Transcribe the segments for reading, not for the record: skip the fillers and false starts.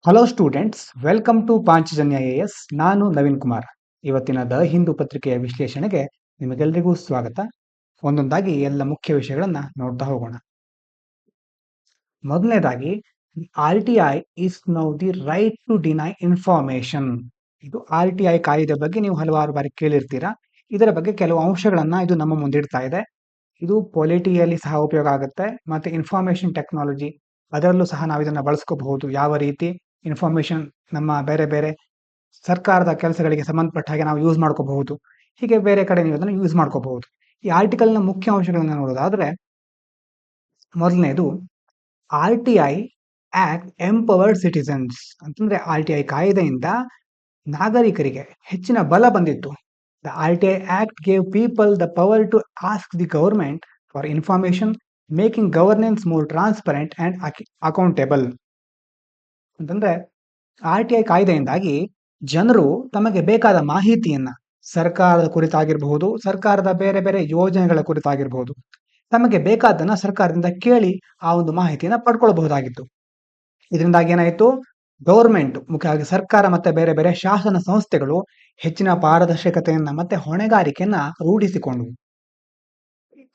Hello students, welcome to Panchajanya IAS. ನಾನು ನವೀನ್ ಕುಮಾರ್. ಇವತ್ತಿನ the Hindu ಪತ್ರಿಕೆಯ ವಿಶ್ಲೇಷಣೆಗೆ ನಿಮಗೆಲ್ಲರಿಗೂ ಸ್ವಾಗತ. ಒಂದೊಂದಾಗಿ ಎಲ್ಲ ಮುಖ್ಯ ವಿಷಯಗಳನ್ನ ನೋಡ್ತಾ ಹೋಗೋಣ. ಮೊದಲನೇದಾಗಿ, R T I is now the right to deny information. ಇದು ಆರ್ ಟಿ ಐ ಕಾಯ್ದೆ ಬಗ್ಗೆ ನೀವು ಹಲವಾರು ಬಾರಿ ಕೇಳಿರ್ತೀರಾ. ಇದರ ಬಗ್ಗೆ ಕೆಲವು ಅಂಶಗಳನ್ನ ಇದು ನಮ್ಮ ಮುಂದಿಡ್ತಾ ಇದೆ. ಇದು ಪೊಲಿಟಿಯಲ್ಲಿ ಸಹ ಉಪಯೋಗ ಆಗುತ್ತೆ, ಮತ್ತೆ ಇನ್ಫಾರ್ಮೇಶನ್ ಟೆಕ್ನಾಲಜಿ ಅದರಲ್ಲೂ ಸಹ ನಾವು ಇದನ್ನ ಬಳಸ್ಕೋಬಹುದು. ಯಾವ ರೀತಿ ಇನ್ಫಾರ್ಮೇಶನ್ ನಮ್ಮ ಬೇರೆ ಬೇರೆ ಸರ್ಕಾರದ ಕೆಲಸಗಳಿಗೆ ಸಂಬಂಧಪಟ್ಟ ಹಾಗೆ ನಾವು ಯೂಸ್ ಮಾಡ್ಕೋಬಹುದು, ಹೀಗೆ ಬೇರೆ ಕಡೆ ನೀವು ಅದನ್ನು ಯೂಸ್ ಮಾಡ್ಕೋಬಹುದು. ಈ ಆರ್ಟಿಕಲ್ನ ಮುಖ್ಯ ಅಂಶಗಳನ್ನ ನೋಡೋದಾದ್ರೆ, ಮೊದಲನೇದು, R T I act empowered citizens. ಅಂತಂದ್ರೆ ಆರ್ ಟಿ ಐ ಕಾಯ್ದೆಯಿಂದ ನಾಗರಿಕರಿಗೆ ಹೆಚ್ಚಿನ ಬಲ ಬಂದಿತ್ತು. The R T I act gave people the power to ask the government for information, making governance more transparent and accountable. ಅಂತಂದ್ರೆ ಆರ್ ಟಿ ಐ ಕಾಯ್ದೆಯಿಂದಾಗಿ ಜನರು ತಮಗೆ ಬೇಕಾದ ಮಾಹಿತಿಯನ್ನ ಸರ್ಕಾರದ ಕುರಿತಾಗಿರಬಹುದು, ಸರ್ಕಾರದ ಬೇರೆ ಬೇರೆ ಯೋಜನೆಗಳ ಕುರಿತಾಗಿರಬಹುದು, ತಮಗೆ ಬೇಕಾದನ್ನ ಸರ್ಕಾರದಿಂದ ಕೇಳಿ ಆ ಒಂದು ಮಾಹಿತಿಯನ್ನ ಪಡ್ಕೊಳ್ಬಹುದಾಗಿತ್ತು. ಇದರಿಂದಾಗಿ ಏನಾಯಿತು, ಗೌರ್ಮೆಂಟ್ ಮುಖ್ಯವಾಗಿ ಸರ್ಕಾರ ಮತ್ತೆ ಬೇರೆ ಬೇರೆ ಶಾಸನ ಸಂಸ್ಥೆಗಳು ಹೆಚ್ಚಿನ ಪಾರದರ್ಶಕತೆಯನ್ನ ಮತ್ತೆ ಹೊಣೆಗಾರಿಕೆಯನ್ನ ರೂಢಿಸಿಕೊಂಡವು.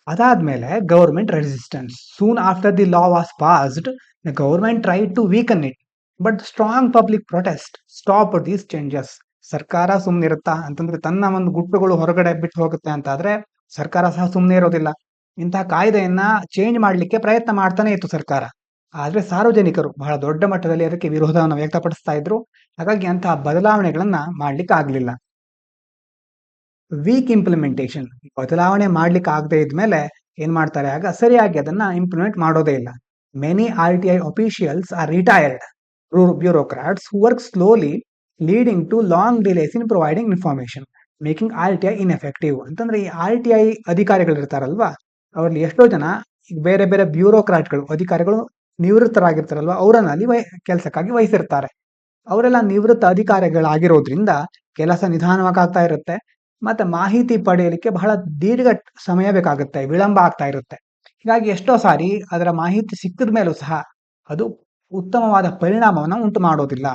ಅದಾದ್ಮೇಲೆ government resistance. Soon after the law was passed, the government tried to weaken it, but strong public protest stop these changes. ಸರ್ಕಾರ ಸುಮ್ಮನಿರುತ್ತಾ ಅಂತಂದ್ರೆ ತನ್ನ ಒಂದು ಗುಟ್ಟುಗಳು ಹೊರಗಡೆ ಬಿಟ್ಟು ಹೋಗುತ್ತೆ ಅಂತ ಆದ್ರೆ ಸರ್ಕಾರ ಸಹ ಸುಮ್ಮನೆ ಇರೋದಿಲ್ಲ. ಇಂತಹ ಕಾಯ್ದೆಯನ್ನ ಚೇಂಜ್ ಮಾಡ್ಲಿಕ್ಕೆ ಪ್ರಯತ್ನ ಮಾಡ್ತಾನೆ ಇತ್ತು ಸರ್ಕಾರ. ಆದ್ರೆ ಸಾರ್ವಜನಿಕರು ಬಹಳ ದೊಡ್ಡ ಮಟ್ಟದಲ್ಲಿ ಅದಕ್ಕೆ ವಿರೋಧವನ್ನು ವ್ಯಕ್ತಪಡಿಸ್ತಾ ಇದ್ರು. ಹಾಗಾಗಿ ಅಂತಹ ಬದಲಾವಣೆಗಳನ್ನ ಮಾಡ್ಲಿಕ್ಕೆ ಆಗ್ಲಿಲ್ಲ. Weak implementation. ಬದಲಾವಣೆ ಮಾಡ್ಲಿಕ್ಕೆ ಆಗದೆ ಇದ್ಮೇಲೆ ಏನ್ ಮಾಡ್ತಾರೆ, ಆಗ ಸರಿಯಾಗಿ ಅದನ್ನ ಇಂಪ್ಲಿಮೆಂಟ್ ಮಾಡೋದೇ ಇಲ್ಲ. Many R T I officials are retired bureaucrats who work slowly, leading to long delays in providing information, making R T I ineffective. ಅಂತಂದ್ರೆ ಈ ಆರ್ ಟಿ ಐ ಅಧಿಕಾರಿಗಳು ಇರ್ತಾರಲ್ವಾ, ಅವರಲ್ಲಿ ಎಷ್ಟೋ ಜನ ಬೇರೆ ಬೇರೆ ಬ್ಯೂರೋಕ್ರಾಟ್ಗಳು ಅಧಿಕಾರಿಗಳು ನಿವೃತ್ತರಾಗಿರ್ತಾರಲ್ವಾ, ಅವರನ್ನ ಅಲ್ಲಿ ಕೆಲಸಕ್ಕಾಗಿ ವಹಿಸಿರ್ತಾರೆ. ಅವರೆಲ್ಲ ನಿವೃತ್ತ ಅಧಿಕಾರಿಗಳಾಗಿರೋದ್ರಿಂದ ಕೆಲಸ ನಿಧಾನವಾಗಿ ಆಗ್ತಾ ಇರುತ್ತೆ, ಮತ್ತೆ ಮಾಹಿತಿ ಪಡೆಯಲಿಕ್ಕೆ ಬಹಳ ದೀರ್ಘ ಸಮಯ ಬೇಕಾಗುತ್ತೆ, ವಿಳಂಬ ಆಗ್ತಾ ಇರುತ್ತೆ. ಹೀಗಾಗಿ ಎಷ್ಟೋ ಸಾರಿ ಅದರ ಮಾಹಿತಿ ಸಿಕ್ಕಿದ ಮೇಲೂ ಸಹ ಅದು ಉತ್ತಮವಾದ ಪರಿಣಾಮವನ್ನು ಉಂಟು ಮಾಡೋದಿಲ್ಲ.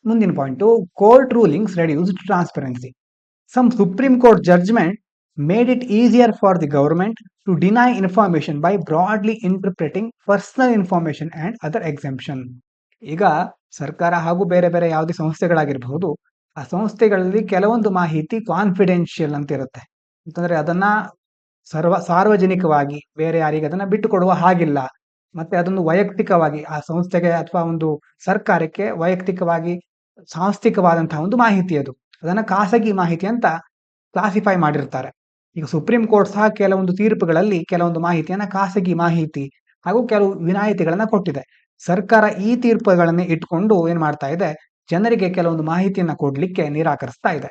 ಮುಂದಿನ point, court rulings reduced transparency. Some supreme court judgment made it easier for the government to deny information by broadly interpreting personal information and other exemption. ಈಗ ಸರ್ಕಾರ ಹಾಗೂ ಬೇರೆ ಬೇರೆ ಯಾವುದೇ ಸಂಸ್ಥೆಗಳಾಗಿರಬಹುದು, ಆ ಸಂಸ್ಥೆಗಳಲ್ಲಿ ಕೆಲವೊಂದು ಮಾಹಿತಿ ಕಾನ್ಫಿಡೆನ್ಷಿಯಲ್ ಅಂತ ಇರುತ್ತೆ. ಅಂತಂದ್ರೆ ಅದನ್ನ ಸಾರ್ವಜನಿಕವಾಗಿ ಬೇರೆ ಯಾರಿಗೆ ಅದನ್ನ ಬಿಟ್ಟುಕೊಡುವ ಹಾಗಿಲ್ಲ. ಮತ್ತೆ ಅದೊಂದು ವೈಯಕ್ತಿಕವಾಗಿ ಆ ಸಂಸ್ಥೆಗೆ ಅಥವಾ ಒಂದು ಸರ್ಕಾರಕ್ಕೆ ವೈಯಕ್ತಿಕವಾಗಿ ಸಾಂಸ್ಥಿಕವಾದಂತಹ ಒಂದು ಮಾಹಿತಿ, ಅದನ್ನ ಖಾಸಗಿ ಮಾಹಿತಿ ಅಂತ ಕ್ಲಾಸಿಫೈ ಮಾಡಿರ್ತಾರೆ. ಈಗ ಸುಪ್ರೀಂ ಕೋರ್ಟ್ ಸಹ ಕೆಲವೊಂದು ತೀರ್ಪುಗಳಲ್ಲಿ ಕೆಲವೊಂದು ಮಾಹಿತಿಯನ್ನ ಖಾಸಗಿ ಮಾಹಿತಿ ಹಾಗೂ ಕೆಲವು ವಿನಾಯಿತಿಗಳನ್ನ ಕೊಟ್ಟಿದೆ. ಸರ್ಕಾರ ಈ ತೀರ್ಪುಗಳನ್ನೇ ಇಟ್ಕೊಂಡು ಏನ್ ಮಾಡ್ತಾ ಇದೆ, ಜನರಿಗೆ ಕೆಲವೊಂದು ಮಾಹಿತಿಯನ್ನ ಕೊಡ್ಲಿಕ್ಕೆ ನಿರಾಕರಿಸ್ತಾ ಇದೆ.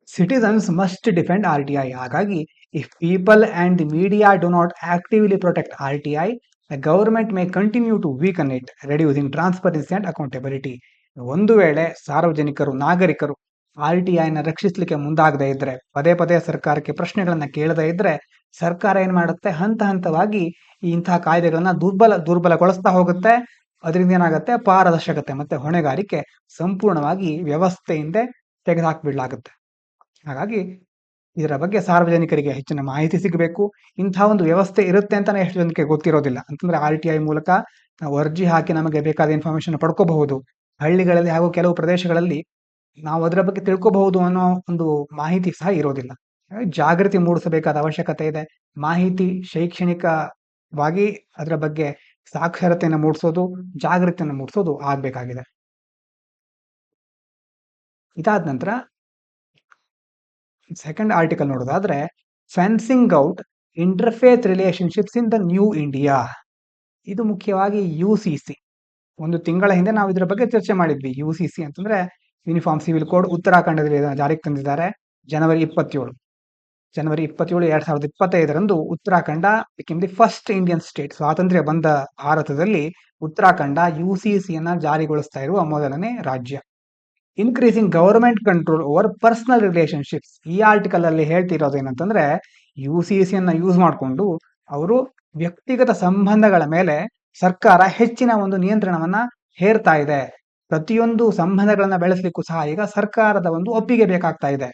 Citizens must defend R T I. ಹಾಗಾಗಿ if people and the media do not actively protect R T I, the government may continue to weaken it, reducing transparency and accountability. ಒಂದು ವೇಳೆ ಸಾರ್ವಜನಿಕರು, ನಾಗರಿಕರು ಆರ್ ಟಿ ಐನ ರಕ್ಷಿಸಲಿಕ್ಕೆ ಮುಂದಾಗದೇ ಇದ್ರೆ, ಪದೇ ಪದೇ ಸರ್ಕಾರಕ್ಕೆ ಪ್ರಶ್ನೆಗಳನ್ನ ಕೇಳದೇ ಇದ್ರೆ, ಸರ್ಕಾರ ಏನ್ ಮಾಡುತ್ತೆ, ಹಂತ ಹಂತವಾಗಿ ಇಂತಹ ಕಾಯ್ದೆಗಳನ್ನ ದುರ್ಬಲಗೊಳಿಸ್ತಾ ಹೋಗುತ್ತೆ. ಅದರಿಂದ ಏನಾಗುತ್ತೆ, ಪಾರದರ್ಶಕತೆ ಮತ್ತೆ ಹೊಣೆಗಾರಿಕೆ ಸಂಪೂರ್ಣವಾಗಿ ವ್ಯವಸ್ಥೆಯಿಂದ ತೆಗೆದುಹಾಕ್ಬಿಡ್ಲಾಗುತ್ತೆ. ಹಾಗಾಗಿ ಇದರ ಬಗ್ಗೆ ಸಾರ್ವಜನಿಕರಿಗೆ ಹೆಚ್ಚಿನ ಮಾಹಿತಿ ಸಿಗಬೇಕು. ಇಂತಹ ಒಂದು ವ್ಯವಸ್ಥೆ ಇರುತ್ತೆ ಅಂತಾನೆ ಎಷ್ಟು ಜನಕ್ಕೆ ಗೊತ್ತಿರೋದಿಲ್ಲ. ಅಂತಂದ್ರೆ ಆರ್ ಟಿ ಐ ಮೂಲಕ ನಾವು ಅರ್ಜಿ ಹಾಕಿ ನಮಗೆ ಬೇಕಾದ ಇನ್ಫಾರ್ಮೇಶನ್ ಪಡ್ಕೋಬಹುದು. ಹಳ್ಳಿಗಳಲ್ಲಿ ಹಾಗೂ ಕೆಲವು ಪ್ರದೇಶಗಳಲ್ಲಿ ನಾವು ಅದರ ಬಗ್ಗೆ ತಿಳ್ಕೋಬಹುದು ಅನ್ನೋ ಒಂದು ಮಾಹಿತಿ ಸಹ ಇರೋದಿಲ್ಲ. ಜಾಗೃತಿ ಮೂಡಿಸಬೇಕಾದ ಅವಶ್ಯಕತೆ ಇದೆ. ಮಾಹಿತಿ ಶೈಕ್ಷಣಿಕವಾಗಿ ಅದರ ಬಗ್ಗೆ ಸಾಕ್ಷರತೆಯನ್ನು ಮೂಡಿಸೋದು, ಜಾಗೃತಿಯನ್ನು ಮೂಡಿಸೋದು ಆಗ್ಬೇಕಾಗಿದೆ. ಇದಾದ ನಂತರ ಸೆಕೆಂಡ್ ಆರ್ಟಿಕಲ್ ನೋಡೋದಾದ್ರೆ, fencing out interfaith relationships in the new India. ಇದು ಮುಖ್ಯವಾಗಿ ಯು ಸಿ ಸಿ. ಒಂದು ತಿಂಗಳ ಹಿಂದೆ ನಾವು ಇದರ ಬಗ್ಗೆ ಚರ್ಚೆ ಮಾಡಿದ್ವಿ. ಯು ಸಿ ಸಿ ಅಂತಂದ್ರೆ ಯೂನಿಫಾರ್ಮ್ ಸಿವಿಲ್ ಕೋಡ್ ಉತ್ತರಾಖಂಡದಲ್ಲಿ ಜಾರಿಗೆ ತಂದಿದ್ದಾರೆ. ಜನವರಿ 27, 2025 Uttarakhand become the first Indian state. ಸ್ವಾತಂತ್ರ್ಯ ಬಂದ ಭಾರತದಲ್ಲಿ ಉತ್ತರಾಖಂಡ ಯು ಸಿ ಸಿಯನ್ನ ಜಾರಿಗೊಳಿಸ್ತಾ ಇರುವ ಮೊದಲನೇ ರಾಜ್ಯ. Increasing government control over personal relationships. ಈ ಆರ್ಟಿಕಲ್ ಅಲ್ಲಿ ಹೇಳ್ತಿರೋದು ಏನಂತಂದ್ರೆ, ಯು ಸಿ ಸಿಯನ್ನ ಯೂಸ್ ಮಾಡಿಕೊಂಡು ಅವರು ವ್ಯಕ್ತಿಗತ ಸಂಬಂಧಗಳ ಮೇಲೆ ಸರ್ಕಾರ ಹೆಚ್ಚಿನ ಒಂದು ನಿಯಂತ್ರಣವನ್ನ ಹೇರ್ತಾ ಇದೆ. ಪ್ರತಿಯೊಂದು ಸಂಬಂಧಗಳನ್ನ ಬೆಳೆಸಲಿಕ್ಕೂ ಸಹ ಈಗ ಸರ್ಕಾರದ ಒಂದು ಒಪ್ಪಿಗೆ ಬೇಕಾಗ್ತಾ ಇದೆ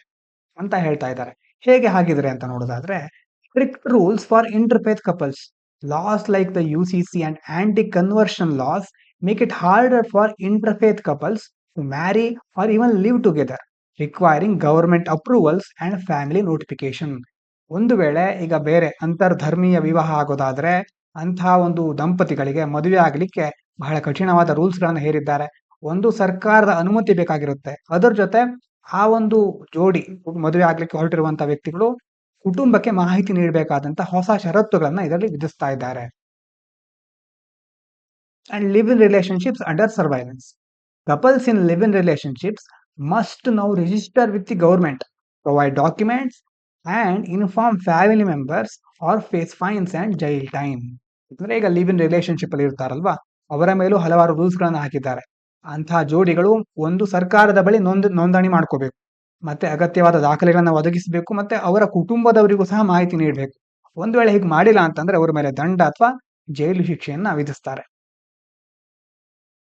ಅಂತ ಹೇಳ್ತಾ ಇದ್ದಾರೆ. ಹೇಗೆ ಹಾಗಿದ್ರೆ ಅಂತ ನೋಡೋದಾದ್ರೆ, strict rules for interfaith couples, laws like the UCC and anti-conversion laws make it harder for interfaith couples to marry or even live together, requiring government approvals and family notification. ಒಂದು ವೇಳೆ ಈಗ ಬೇರೆ ಅಂತರ್ಧರ್ಮೀಯ ವಿವಾಹ ಆಗೋದಾದ್ರೆ ಅಂತಹ ಒಂದು ದಂಪತಿಗಳಿಗೆ ಮದುವೆ ಆಗಲಿಕ್ಕೆ ಬಹಳ ಕಠಿಣವಾದ ರೂಲ್ಸ್ ಗಳನ್ನ ಹೇರಿದ್ದಾರೆ. ಒಂದು ಸರ್ಕಾರದ ಅನುಮತಿ ಬೇಕಾಗಿರುತ್ತೆ. ಅದರ ಜೊತೆ ಆ ಒಂದು ಜೋಡಿ ಮದುವೆ ಆಗ್ಲಿಕ್ಕೆ ಹೊರಟಿರುವಂತಹ ವ್ಯಕ್ತಿಗಳು ಕುಟುಂಬಕ್ಕೆ ಮಾಹಿತಿ ನೀಡಬೇಕಾದಂತ ಹೊಸ ಷರತ್ತುಗಳನ್ನ ಇದರಲ್ಲಿ ವಿಧಿಸ್ತಾ ಇದ್ದಾರೆ. And live in relationships under surveillance. Couples in live in relationships must now register with the government, provide documents and inform family members or face fines and jail time. ಅಂದ್ರೆ ಈಗ ಲಿವ್ ಇನ್ ರಿಲೇಶನ್ಶಿಪ್ ಅಲ್ಲಿ ಇರ್ತಾರಲ್ವಾ, ಅವರ ಮೇಲೂ ಹಲವಾರು rules ಗಳನ್ನ ಹಾಕಿದ್ದಾರೆ. ಅಂತಹ ಜೋಡಿಗಳು ಒಂದು ಸರ್ಕಾರದ ಬಳಿ ನೋಂದಣಿ ಮಾಡ್ಕೋಬೇಕು, ಮತ್ತೆ ಅಗತ್ಯವಾದ ದಾಖಲೆಗಳನ್ನ ಒದಗಿಸಬೇಕು, ಮತ್ತೆ ಅವರ ಕುಟುಂಬದವರಿಗೂ ಸಹ ಮಾಹಿತಿ ನೀಡಬೇಕು. ಒಂದು ವೇಳೆ ಹೀಗೆ ಮಾಡಿಲ್ಲ ಅಂತಂದ್ರೆ ಅವರ ಮೇಲೆ ದಂಡ ಅಥವಾ ಜೈಲು ಶಿಕ್ಷೆಯನ್ನ ವಿಧಿಸ್ತಾರೆ.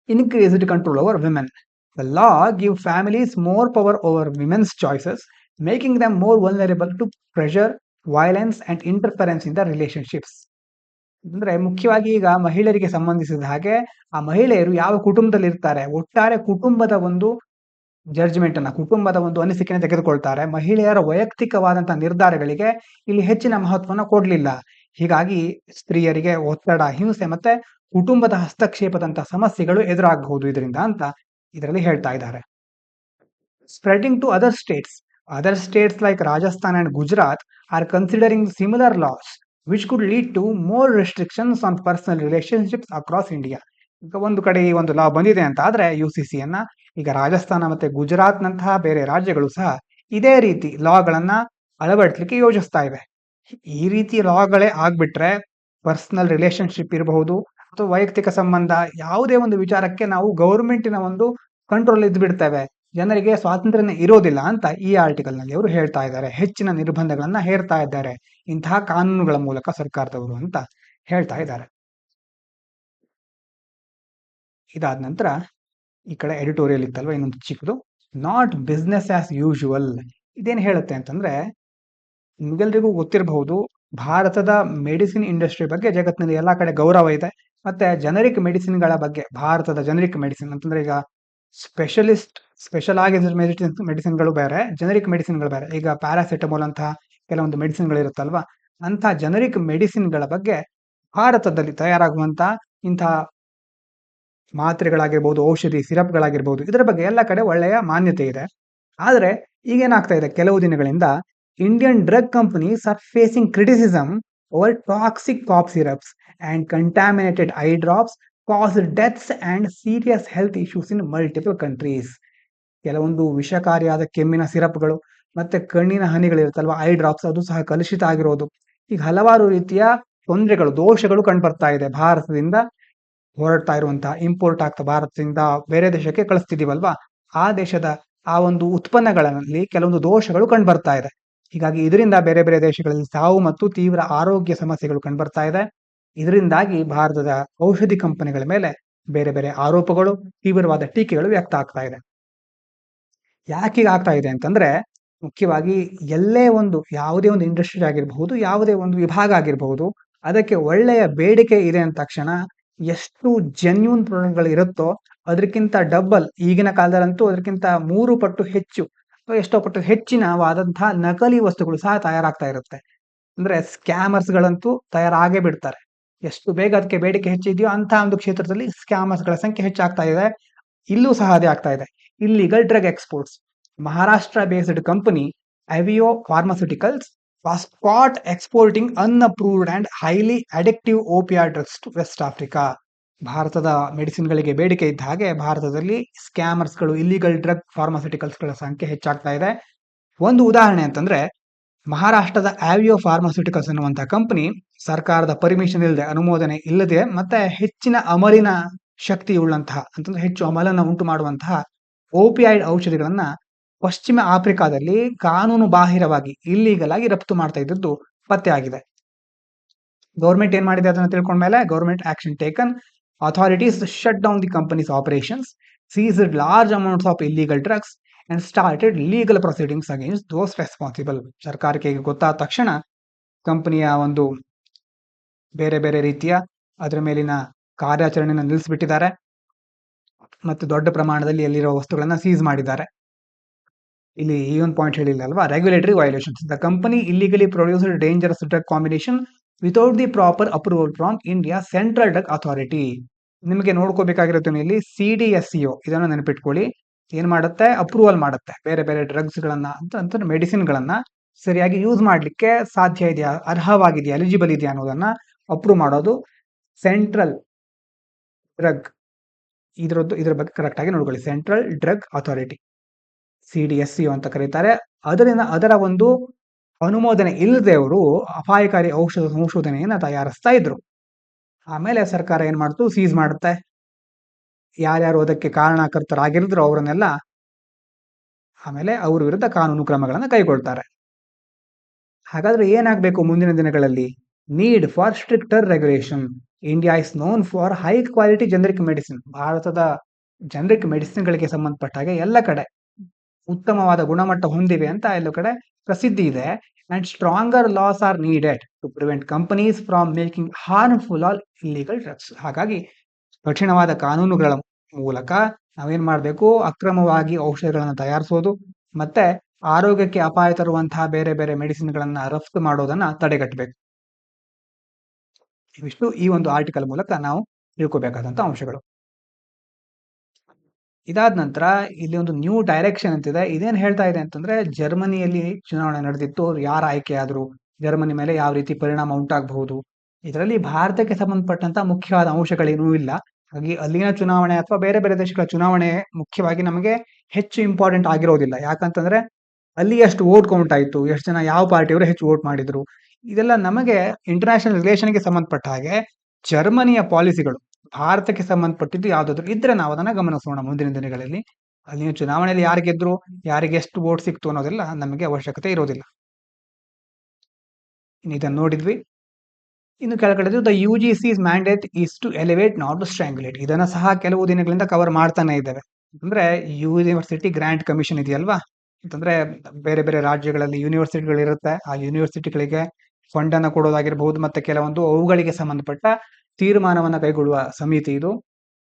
Increased control over women. The law gives families more power over women's choices, making them more vulnerable to pressure, violence and interference in the relationships. ಅಂದ್ರೆ ಮುಖ್ಯವಾಗಿ ಈಗ ಮಹಿಳೆಯರಿಗೆ ಸಂಬಂಧಿಸಿದ ಹಾಗೆ ಆ ಮಹಿಳೆಯರು ಯಾವ ಕುಟುಂಬದಲ್ಲಿ ಇರ್ತಾರೆ, ಒಟ್ಟಾರೆ ಕುಟುಂಬದ ಒಂದು ಜಡ್ಜ್ಮೆಂಟ್ ಅನ್ನ, ಕುಟುಂಬದ ಒಂದು ಅನಿಸಿಕೆಯನ್ನು ತೆಗೆದುಕೊಳ್ತಾರೆ. ಮಹಿಳೆಯರ ವೈಯಕ್ತಿಕವಾದಂತಹ ನಿರ್ಧಾರಗಳಿಗೆ ಇಲ್ಲಿ ಹೆಚ್ಚಿನ ಮಹತ್ವನ ಕೊಡ್ಲಿಲ್ಲ. ಹೀಗಾಗಿ ಸ್ತ್ರೀಯರಿಗೆ ಒತ್ತಡ, ಹಿಂಸೆ ಮತ್ತೆ ಕುಟುಂಬದ ಹಸ್ತಕ್ಷೇಪದಂತಹ ಸಮಸ್ಯೆಗಳು ಎದುರಾಗಬಹುದು ಇದರಿಂದ ಅಂತ ಇದರಲ್ಲಿ ಹೇಳ್ತಾ ಇದ್ದಾರೆ. Spreading to other states like Rajasthan and Gujarat are considering similar laws which could lead to more restrictions on personal relationships across India. ಈಗ ಒಂದು ಕಡೆ ಈ ಒಂದು ಲಾ ಬಂದಿದೆ ಅಂತ ಆದ್ರೆ UCCಯನ್ನ, ಈಗ ರಾಜಸ್ಥಾನ ಮತ್ತೆ ಗುಜರಾತ್ ನಂತಹ ಬೇರೆ ರಾಜ್ಯಗಳು ಸಹ ಇದೇ ರೀತಿ ಲಾಗಳನ್ನ ಅಳವಡಿಸಲಿಕ್ಕೆ ಯೋಜಿಸ್ತಾ ಇವೆ. ಈ ರೀತಿ ಲಾಗಳೇ ಆಗ್ಬಿಟ್ರೆ ಪರ್ಸನಲ್ ರಿಲೇಶನ್ಶಿಪ್ ಇರಬಹುದು ಅಥವಾ ವೈಯಕ್ತಿಕ ಸಂಬಂಧ, ಯಾವುದೇ ಒಂದು ವಿಚಾರಕ್ಕೆ ನಾವು ಗೌರ್ಮೆಂಟಿನ ಒಂದು ಕಂಟ್ರೋಲ್ ಇದ್ದು ಬಿಡ್ತೇವೆ, ಜನರಿಗೆ ಸ್ವಾತಂತ್ರ್ಯನೇ ಇರೋದಿಲ್ಲ ಅಂತ ಈ ಆರ್ಟಿಕಲ್ ನಲ್ಲಿ ಅವರು ಹೇಳ್ತಾ ಇದ್ದಾರೆ. ಹೆಚ್ಚಿನ ನಿರ್ಬಂಧಗಳನ್ನ ಹೇರ್ತಾ ಇದ್ದಾರೆ ಇಂತಹ ಕಾನೂನುಗಳ ಮೂಲಕ ಸರ್ಕಾರದವರು ಅಂತ ಹೇಳ್ತಾ ಇದ್ದಾರೆ. ಇದಾದ ನಂತರ ಈ ಕಡೆ ಎಡಿಟೋರಿಯಲ್ ಇತ್ತಲ್ವ, ಇನ್ನೊಂದು ಚಿಕ್ಕದು, ನಾಟ್ ಬಿಸ್ನೆಸ್ ಆಸ್ ಯೂಶುವಲ್. ಇದೇನು ಹೇಳುತ್ತೆ ಅಂತಂದ್ರೆ, ನಿಮಗೆಲ್ರಿಗೂ ಗೊತ್ತಿರಬಹುದು, ಭಾರತದ ಮೆಡಿಸಿನ್ ಇಂಡಸ್ಟ್ರಿ ಬಗ್ಗೆ ಜಗತ್ತಿನಲ್ಲಿ ಎಲ್ಲಾ ಕಡೆ ಗೌರವ ಇದೆ. ಮತ್ತೆ ಜನರಿಕ್ ಮೆಡಿಸಿನ್ಗಳ ಬಗ್ಗೆ, ಭಾರತದ ಜನರಿಕ್ ಮೆಡಿಸಿನ್ ಅಂತಂದ್ರೆ ಈಗ ಸ್ಪೆಷಲ್ ಆಗಿರೋ ಮೆಡಿಸಿನ್ಗಳು ಬೇರೆ, ಜನರಿಕ್ ಮೆಡಿಸಿನ್ಗಳು ಬೇರೆ. ಈಗ ಪ್ಯಾರಾಸಿಟಮೋಲ್ ಅಂತಹ ಕೆಲವೊಂದು ಮೆಡಿಸಿನ್ಗಳು ಇರುತ್ತಲ್ವಾ, ಅಂತಹ ಜನರಿಕ್ ಮೆಡಿಸಿನ್ಗಳ ಬಗ್ಗೆ ಭಾರತದಲ್ಲಿ ತಯಾರಾಗುವಂತ ಇಂತಹ ಮಾತ್ರೆಗಳಾಗಿರ್ಬೋದು, ಔಷಧಿ ಸಿರಪ್ಗಳಾಗಿರ್ಬೋದು, ಇದರ ಬಗ್ಗೆ ಎಲ್ಲ ಕಡೆ ಒಳ್ಳೆಯ ಮಾನ್ಯತೆ ಇದೆ. ಆದ್ರೆ ಈಗೇನಾಗ್ತಾ ಇದೆ, ಕೆಲವು ದಿನಗಳಿಂದ Indian drug companies are facing criticism over toxic cough syrups and contaminated eye drops cause deaths and serious health issues in multiple countries. ಕೆಲವೊಂದು ವಿಷಕಾರಿಯಾದ ಕೆಮ್ಮಿನ ಸಿರಪ್ಗಳು ಮತ್ತೆ ಕಣ್ಣಿನ ಹನಿಗಳಿರುತ್ತಲ್ವಾ, ಐ ಡ್ರಾಪ್ಸ್, ಅದು ಸಹ ಕಲುಷಿತ ಆಗಿರೋದು. ಈಗ ಹಲವಾರು ರೀತಿಯ ತೊಂದರೆಗಳು, ದೋಷಗಳು ಕಂಡುಬರ್ತಾ ಇದೆ. ಭಾರತದಿಂದ ಹೊರಡ್ತಾ ಇರುವಂತಹ, ಇಂಪೋರ್ಟ್ ಆಗ್ತಾ ಭಾರತದಿಂದ ಬೇರೆ ದೇಶಕ್ಕೆ ಕಳಿಸ್ತಿದೀವಲ್ವಾ, ಆ ದೇಶದ ಆ ಒಂದು ಉತ್ಪನ್ನಗಳಲ್ಲಿ ಕೆಲವೊಂದು ದೋಷಗಳು ಕಂಡುಬರ್ತಾ ಇದೆ. ಹೀಗಾಗಿ ಇದರಿಂದ ಬೇರೆ ಬೇರೆ ದೇಶಗಳಲ್ಲಿ ಸಾವು ಮತ್ತು ತೀವ್ರ ಆರೋಗ್ಯ ಸಮಸ್ಯೆಗಳು ಕಂಡುಬರ್ತಾ ಇದೆ. ಇದರಿಂದಾಗಿ ಭಾರತದ ಔಷಧಿ ಕಂಪನಿಗಳ ಮೇಲೆ ಬೇರೆ ಬೇರೆ ಆರೋಪಗಳು, ತೀವ್ರವಾದ ಟೀಕೆಗಳು ವ್ಯಕ್ತ ಆಗ್ತಾ ಇದೆ. ಯಾಕೆ ಆಗ್ತಾ ಇದೆ ಅಂತಂದ್ರೆ, ಮುಖ್ಯವಾಗಿ ಯಾವುದೇ ಒಂದು ಇಂಡಸ್ಟ್ರಿ ಆಗಿರಬಹುದು, ಯಾವುದೇ ಒಂದು ವಿಭಾಗ ಆಗಿರಬಹುದು, ಅದಕ್ಕೆ ಒಳ್ಳೆಯ ಬೇಡಿಕೆ ಇದೆ ಅಂದ ತಕ್ಷಣ ಎಷ್ಟು ಜೆನ್ಯೂನ್ ಪ್ರಾಡಕ್ಟ್ಗಳು ಇರುತ್ತೋ ಅದಕ್ಕಿಂತ ಡಬಲ್, ಈಗಿನ ಕಾಲದಲ್ಲಂತೂ ಅದಕ್ಕಿಂತ 3 ಪಟ್ಟು ಹೆಚ್ಚು ಅಥವಾ ಎಷ್ಟೋ ಪಟ್ಟು ಹೆಚ್ಚಿನವಾದಂತಹ ನಕಲಿ ವಸ್ತುಗಳು ಸಹ ತಯಾರಾಗ್ತಾ ಇರುತ್ತೆ. ಅಂದ್ರೆ ಸ್ಕ್ಯಾಮರ್ಸ್ಗಳಂತೂ ತಯಾರಾಗೇ ಬಿಡ್ತಾರೆ. ಎಷ್ಟು ಬೇಗ ಅದಕ್ಕೆ ಬೇಡಿಕೆ ಹೆಚ್ಚಿದೆಯೋ ಅಂತ ಒಂದು ಕ್ಷೇತ್ರದಲ್ಲಿ ಸ್ಕ್ಯಾಮರ್ಸ್ಗಳ ಸಂಖ್ಯೆ ಹೆಚ್ಚಾಗ್ತಾ ಇದೆ. ಇಲ್ಲೂ ಸಹ ಅದೇ ಆಗ್ತಾ ಇದೆ. Illegal drug exports. Maharashtra based company Aveo pharmaceuticals was caught exporting unapproved and highly addictive opiate drugs to West Africa. ಭಾರತದ ಮೆಡಿಸಿನ್ಗಳಿಗೆ ಬೇಡಿಕೆ ಇದ್ದ ಹಾಗೆ ಭಾರತದಲ್ಲಿ ಸ್ಕ್ಯಾಮರ್ಸ್ಗಳು, ಇಲ್ಲಿಗಲ್ ಡ್ರಗ್ ಫಾರ್ಮಾಸ್ಯೂಟಿಕಲ್ಸ್ಗಳ ಸಂಖ್ಯೆ ಹೆಚ್ಚಾಗ್ತಾ ಇದೆ. ಒಂದು ಉದಾಹರಣೆ ಅಂತಂದ್ರೆ, ಮಹಾರಾಷ್ಟ್ರದ ಆವಿಯೋ ಫಾರ್ಮಾಸ್ಯೂಟಿಕಲ್ಸ್ ಅನ್ನುವಂತಹ ಕಂಪನಿ ಸರ್ಕಾರದ ಪರ್ಮಿಷನ್ ಇಲ್ಲದೆ, ಅನುಮೋದನೆ ಇಲ್ಲದೆ ಮತ್ತೆ ಹೆಚ್ಚಿನ ಅಮಲಿನ ಶಕ್ತಿ ಉಳ್ಳಂತಹ, ಅಂತಂದ್ರೆ ಹೆಚ್ಚು ಅಮಲನ ಉಂಟು ಮಾಡುವಂತಹ ಓಪಿಯಾಯ್ಡ್ ಔಷಧಿಗಳನ್ನ ಪಶ್ಚಿಮ ಆಫ್ರಿಕಾದಲ್ಲಿ ಕಾನೂನು ಬಾಹಿರವಾಗಿ, ಇಲ್ಲೀಗಲ್ ಆಗಿ ರಫ್ತು ಮಾಡ್ತಾ ಇದ್ದದ್ದು ಪತ್ತೆ ಆಗಿದೆ. ಗೌರ್ಮೆಂಟ್ ಏನ್ ಮಾಡಿದೆ ಅದನ್ನ ತಿಳ್ಕೊಂಡ್ಮೇಲೆ government action taken, authorities shut down the company's operations, seized large amounts of illegal drugs and started legal proceedings against those responsible. ಸರ್ಕಾರಕ್ಕೆ ಗೊತ್ತಾದ ತಕ್ಷಣ ಕಂಪನಿಯ ಒಂದು ಬೇರೆ ಬೇರೆ ರೀತಿಯ ಅದರ ಮೇಲಿನ ಕಾರ್ಯಾಚರಣೆಯನ್ನು ನಿಲ್ಲಿಸ್ಬಿಟ್ಟಿದ್ದಾರೆ ಮತ್ತು ದೊಡ್ಡ ಪ್ರಮಾಣದಲ್ಲಿ ಎಲ್ಲಿರೋ ವಸ್ತುಗಳನ್ನ ಸೀಸ್ ಮಾಡಿದ್ದಾರೆ. ಇಲ್ಲಿ ಈ ಒಂದು ಪಾಯಿಂಟ್ ಹೇಳಿಲ್ಲ ಅಲ್ವಾ, regulatory violations. The company ಇಲ್ಲಿಗಲಿ produced dangerous drug combination without the proper approval from India central drug authority. ನಿಮಗೆ ನೋಡ್ಕೋಬೇಕಾಗಿರುತ್ತೆ ಇಲ್ಲಿ CDSCO, ಇದನ್ನು ನೆನಪಿಟ್ಕೊಳ್ಳಿ. ಏನ್ ಮಾಡುತ್ತೆ, ಅಪ್ರೂವಲ್ ಮಾಡುತ್ತೆ ಬೇರೆ ಬೇರೆ ಡ್ರಗ್ಸ್ ಗಳನ್ನ ಅಂತ ಮೆಡಿಸಿನ್ ಗಳನ್ನ ಸರಿಯಾಗಿ ಯೂಸ್ ಮಾಡ್ಲಿಕ್ಕೆ ಸಾಧ್ಯ ಇದೆಯಾ, ಅರ್ಹವಾಗಿದೆಯಾ, ಎಲಿಜಿಬಲ್ ಇದೆಯಾ ಅನ್ನೋದನ್ನ ಅಪ್ರೂವ್ ಮಾಡೋದು ಸೆಂಟ್ರಲ್ ಡ್ರಗ್. ಇದ್ರ ಬಗ್ಗೆ ಕರೆಕ್ಟ್ ಆಗಿ ನೋಡ್ಕೊಳ್ಳಿ, ಸೆಂಟ್ರಲ್ ಡ್ರಗ್ ಅಥಾರಿಟಿ, CDSCO ಅಂತ ಕರೀತಾರೆ. ಅದರ ಒಂದು ಅನುಮೋದನೆ ಇಲ್ಲದೆ ಅವರು ಅಪಾಯಕಾರಿ ಔಷಧ ಸಂಶೋಧನೆಯನ್ನ ತಯಾರಿಸ್ತಾ ಇದ್ರು. ಆಮೇಲೆ ಸರ್ಕಾರ ಏನ್ ಮಾಡ್ತು, ಸೀಸ್ ಮಾಡುತ್ತೆ. ಯಾರ್ಯಾರು ಅದಕ್ಕೆ ಕಾರಣಕರ್ತರಾಗಿರಿದ್ರು ಅವರನ್ನೆಲ್ಲ ಆಮೇಲೆ ಅವ್ರ ವಿರುದ್ಧ ಕಾನೂನು ಕ್ರಮಗಳನ್ನು ಕೈಗೊಳ್ತಾರೆ. ಹಾಗಾದ್ರೆ ಏನಾಗಬೇಕು ಮುಂದಿನ ದಿನಗಳಲ್ಲಿ? Need for stricter regulation. India is known for high quality generic medicine. ಭಾರತದ ಜನರಿಕ್ ಮೆಡಿಸಿನ್ಗಳಿಗೆ ಸಂಬಂಧಪಟ್ಟ ಹಾಗೆ ಎಲ್ಲ ಕಡೆ ಉತ್ತಮವಾದ ಗುಣಮಟ್ಟ ಹೊಂದಿವೆ ಅಂತ ಎಲ್ಲ ಕಡೆ ಪ್ರಸಿದ್ಧಿ ಇದೆ. And stronger laws are needed to prevent companies from making harmful or illegal drugs. ಹಾಗಾಗಿ ಕಠಿಣವಾದ ಕಾನೂನುಗಳ ಮೂಲಕ ನಾವೇನ್ ಮಾಡಬೇಕು, ಅಕ್ರಮವಾಗಿ ಔಷಧಗಳನ್ನು ತಯಾರಿಸೋದು ಮತ್ತೆ ಆರೋಗ್ಯಕ್ಕೆ ಅಪಾಯ ತರುವಂತಹ ಬೇರೆ ಬೇರೆ ಮೆಡಿಸಿನ್ಗಳನ್ನ ರಫ್ತು ಮಾಡೋದನ್ನ ತಡೆಗಟ್ಟಬೇಕು. ಇವಿಷ್ಟು ಈ ಒಂದು ಆರ್ಟಿಕಲ್ ಮೂಲಕ ನಾವು ತಿಳ್ಕೋಬೇಕಾದಂತ ಅಂಶಗಳು. ಇದಾದ ನಂತರ ಇಲ್ಲಿ ಒಂದು ನ್ಯೂ ಡೈರೆಕ್ಷನ್ ಅಂತಿದೆ. ಇದೇನ್ ಹೇಳ್ತಾ ಇದೆ ಅಂತಂದ್ರೆ, ಜರ್ಮನಿಯಲ್ಲಿ ಚುನಾವಣೆ ನಡೆದಿತ್ತು, ಯಾರು ಆಯ್ಕೆ ಆದ್ರು, ಜರ್ಮನಿ ಮೇಲೆ ಯಾವ ರೀತಿ ಪರಿಣಾಮ ಉಂಟಾಗಬಹುದು, ಇದರಲ್ಲಿ ಭಾರತಕ್ಕೆ ಸಂಬಂಧಪಟ್ಟಂತ ಮುಖ್ಯವಾದ ಅಂಶಗಳೇನೂ ಇಲ್ಲ. ಹಾಗಾಗಿ ಅಲ್ಲಿನ ಚುನಾವಣೆ ಅಥವಾ ಬೇರೆ ಬೇರೆ ದೇಶಗಳ ಚುನಾವಣೆ ಮುಖ್ಯವಾಗಿ ನಮಗೆ ಹೆಚ್ಚು ಇಂಪಾರ್ಟೆಂಟ್ ಆಗಿರೋದಿಲ್ಲ. ಯಾಕಂತಂದ್ರೆ ಅಲ್ಲಿ ಎಷ್ಟು ವೋಟ್ ಕೌಂಟ್ ಆಯ್ತು, ಎಷ್ಟು ಜನ ಯಾವ ಪಾರ್ಟಿಯವರು ಹೆಚ್ಚು ವೋಟ್ ಮಾಡಿದ್ರು, ಇದೆಲ್ಲ ನಮಗೆ ಇಂಟರ್ನ್ಯಾಷನಲ್ ರಿಲೇಷನ್ಗೆ ಸಂಬಂಧಪಟ್ಟ ಹಾಗೆ ಜರ್ಮನಿಯ ಪಾಲಿಸಿಗಳು ಭಾರತಕ್ಕೆ ಸಂಬಂಧಪಟ್ಟಿದ್ದು ಯಾವ್ದಾದ್ರು ಇದ್ರೆ ನಾವು ಅದನ್ನ ಗಮನಿಸೋಣ ಮುಂದಿನ ದಿನಗಳಲ್ಲಿ. ಅಲ್ಲಿನ ಚುನಾವಣೆಯಲ್ಲಿ ಯಾರು ಗೆದ್ರು, ಯಾರಿಗೆ ಎಷ್ಟು ವೋಟ್ ಸಿಕ್ತು ಅನ್ನೋದೆಲ್ಲ ನಮಗೆ ಅವಶ್ಯಕತೆ ಇರೋದಿಲ್ಲ. ಇದನ್ನು ನೋಡಿದ್ವಿ. ಇನ್ನು ಕೆಳಗಡೆದು the UGC's mandate is to elevate not to strangulate. ಇದನ್ನ ಸಹ ಕೆಲವು ದಿನಗಳಿಂದ ಕವರ್ ಮಾಡ್ತಾನೆ ಇದ್ದೇವೆ. ಅಂದ್ರೆ ಯೂನಿವರ್ಸಿಟಿ ಗ್ರಾಂಟ್ ಕಮಿಷನ್ ಇದೆಯಲ್ವಾ, ಅಂತಂದ್ರೆ ಬೇರೆ ಬೇರೆ ರಾಜ್ಯಗಳಲ್ಲಿ ಯೂನಿವರ್ಸಿಟಿಗಳಿರುತ್ತೆ. ಆ ಯೂನಿವರ್ಸಿಟಿಗಳಿಗೆ ಫಂಡ್ ಅನ್ನ ಕೊಡೋದಾಗಿರ್ಬಹುದು, ಮತ್ತೆ ಕೆಲವೊಂದು ಅವುಗಳಿಗೆ ಸಂಬಂಧಪಟ್ಟ ತೀರ್ಮಾನವನ್ನ ಕೈಗೊಳ್ಳುವ ಸಮಿತಿ ಇದು.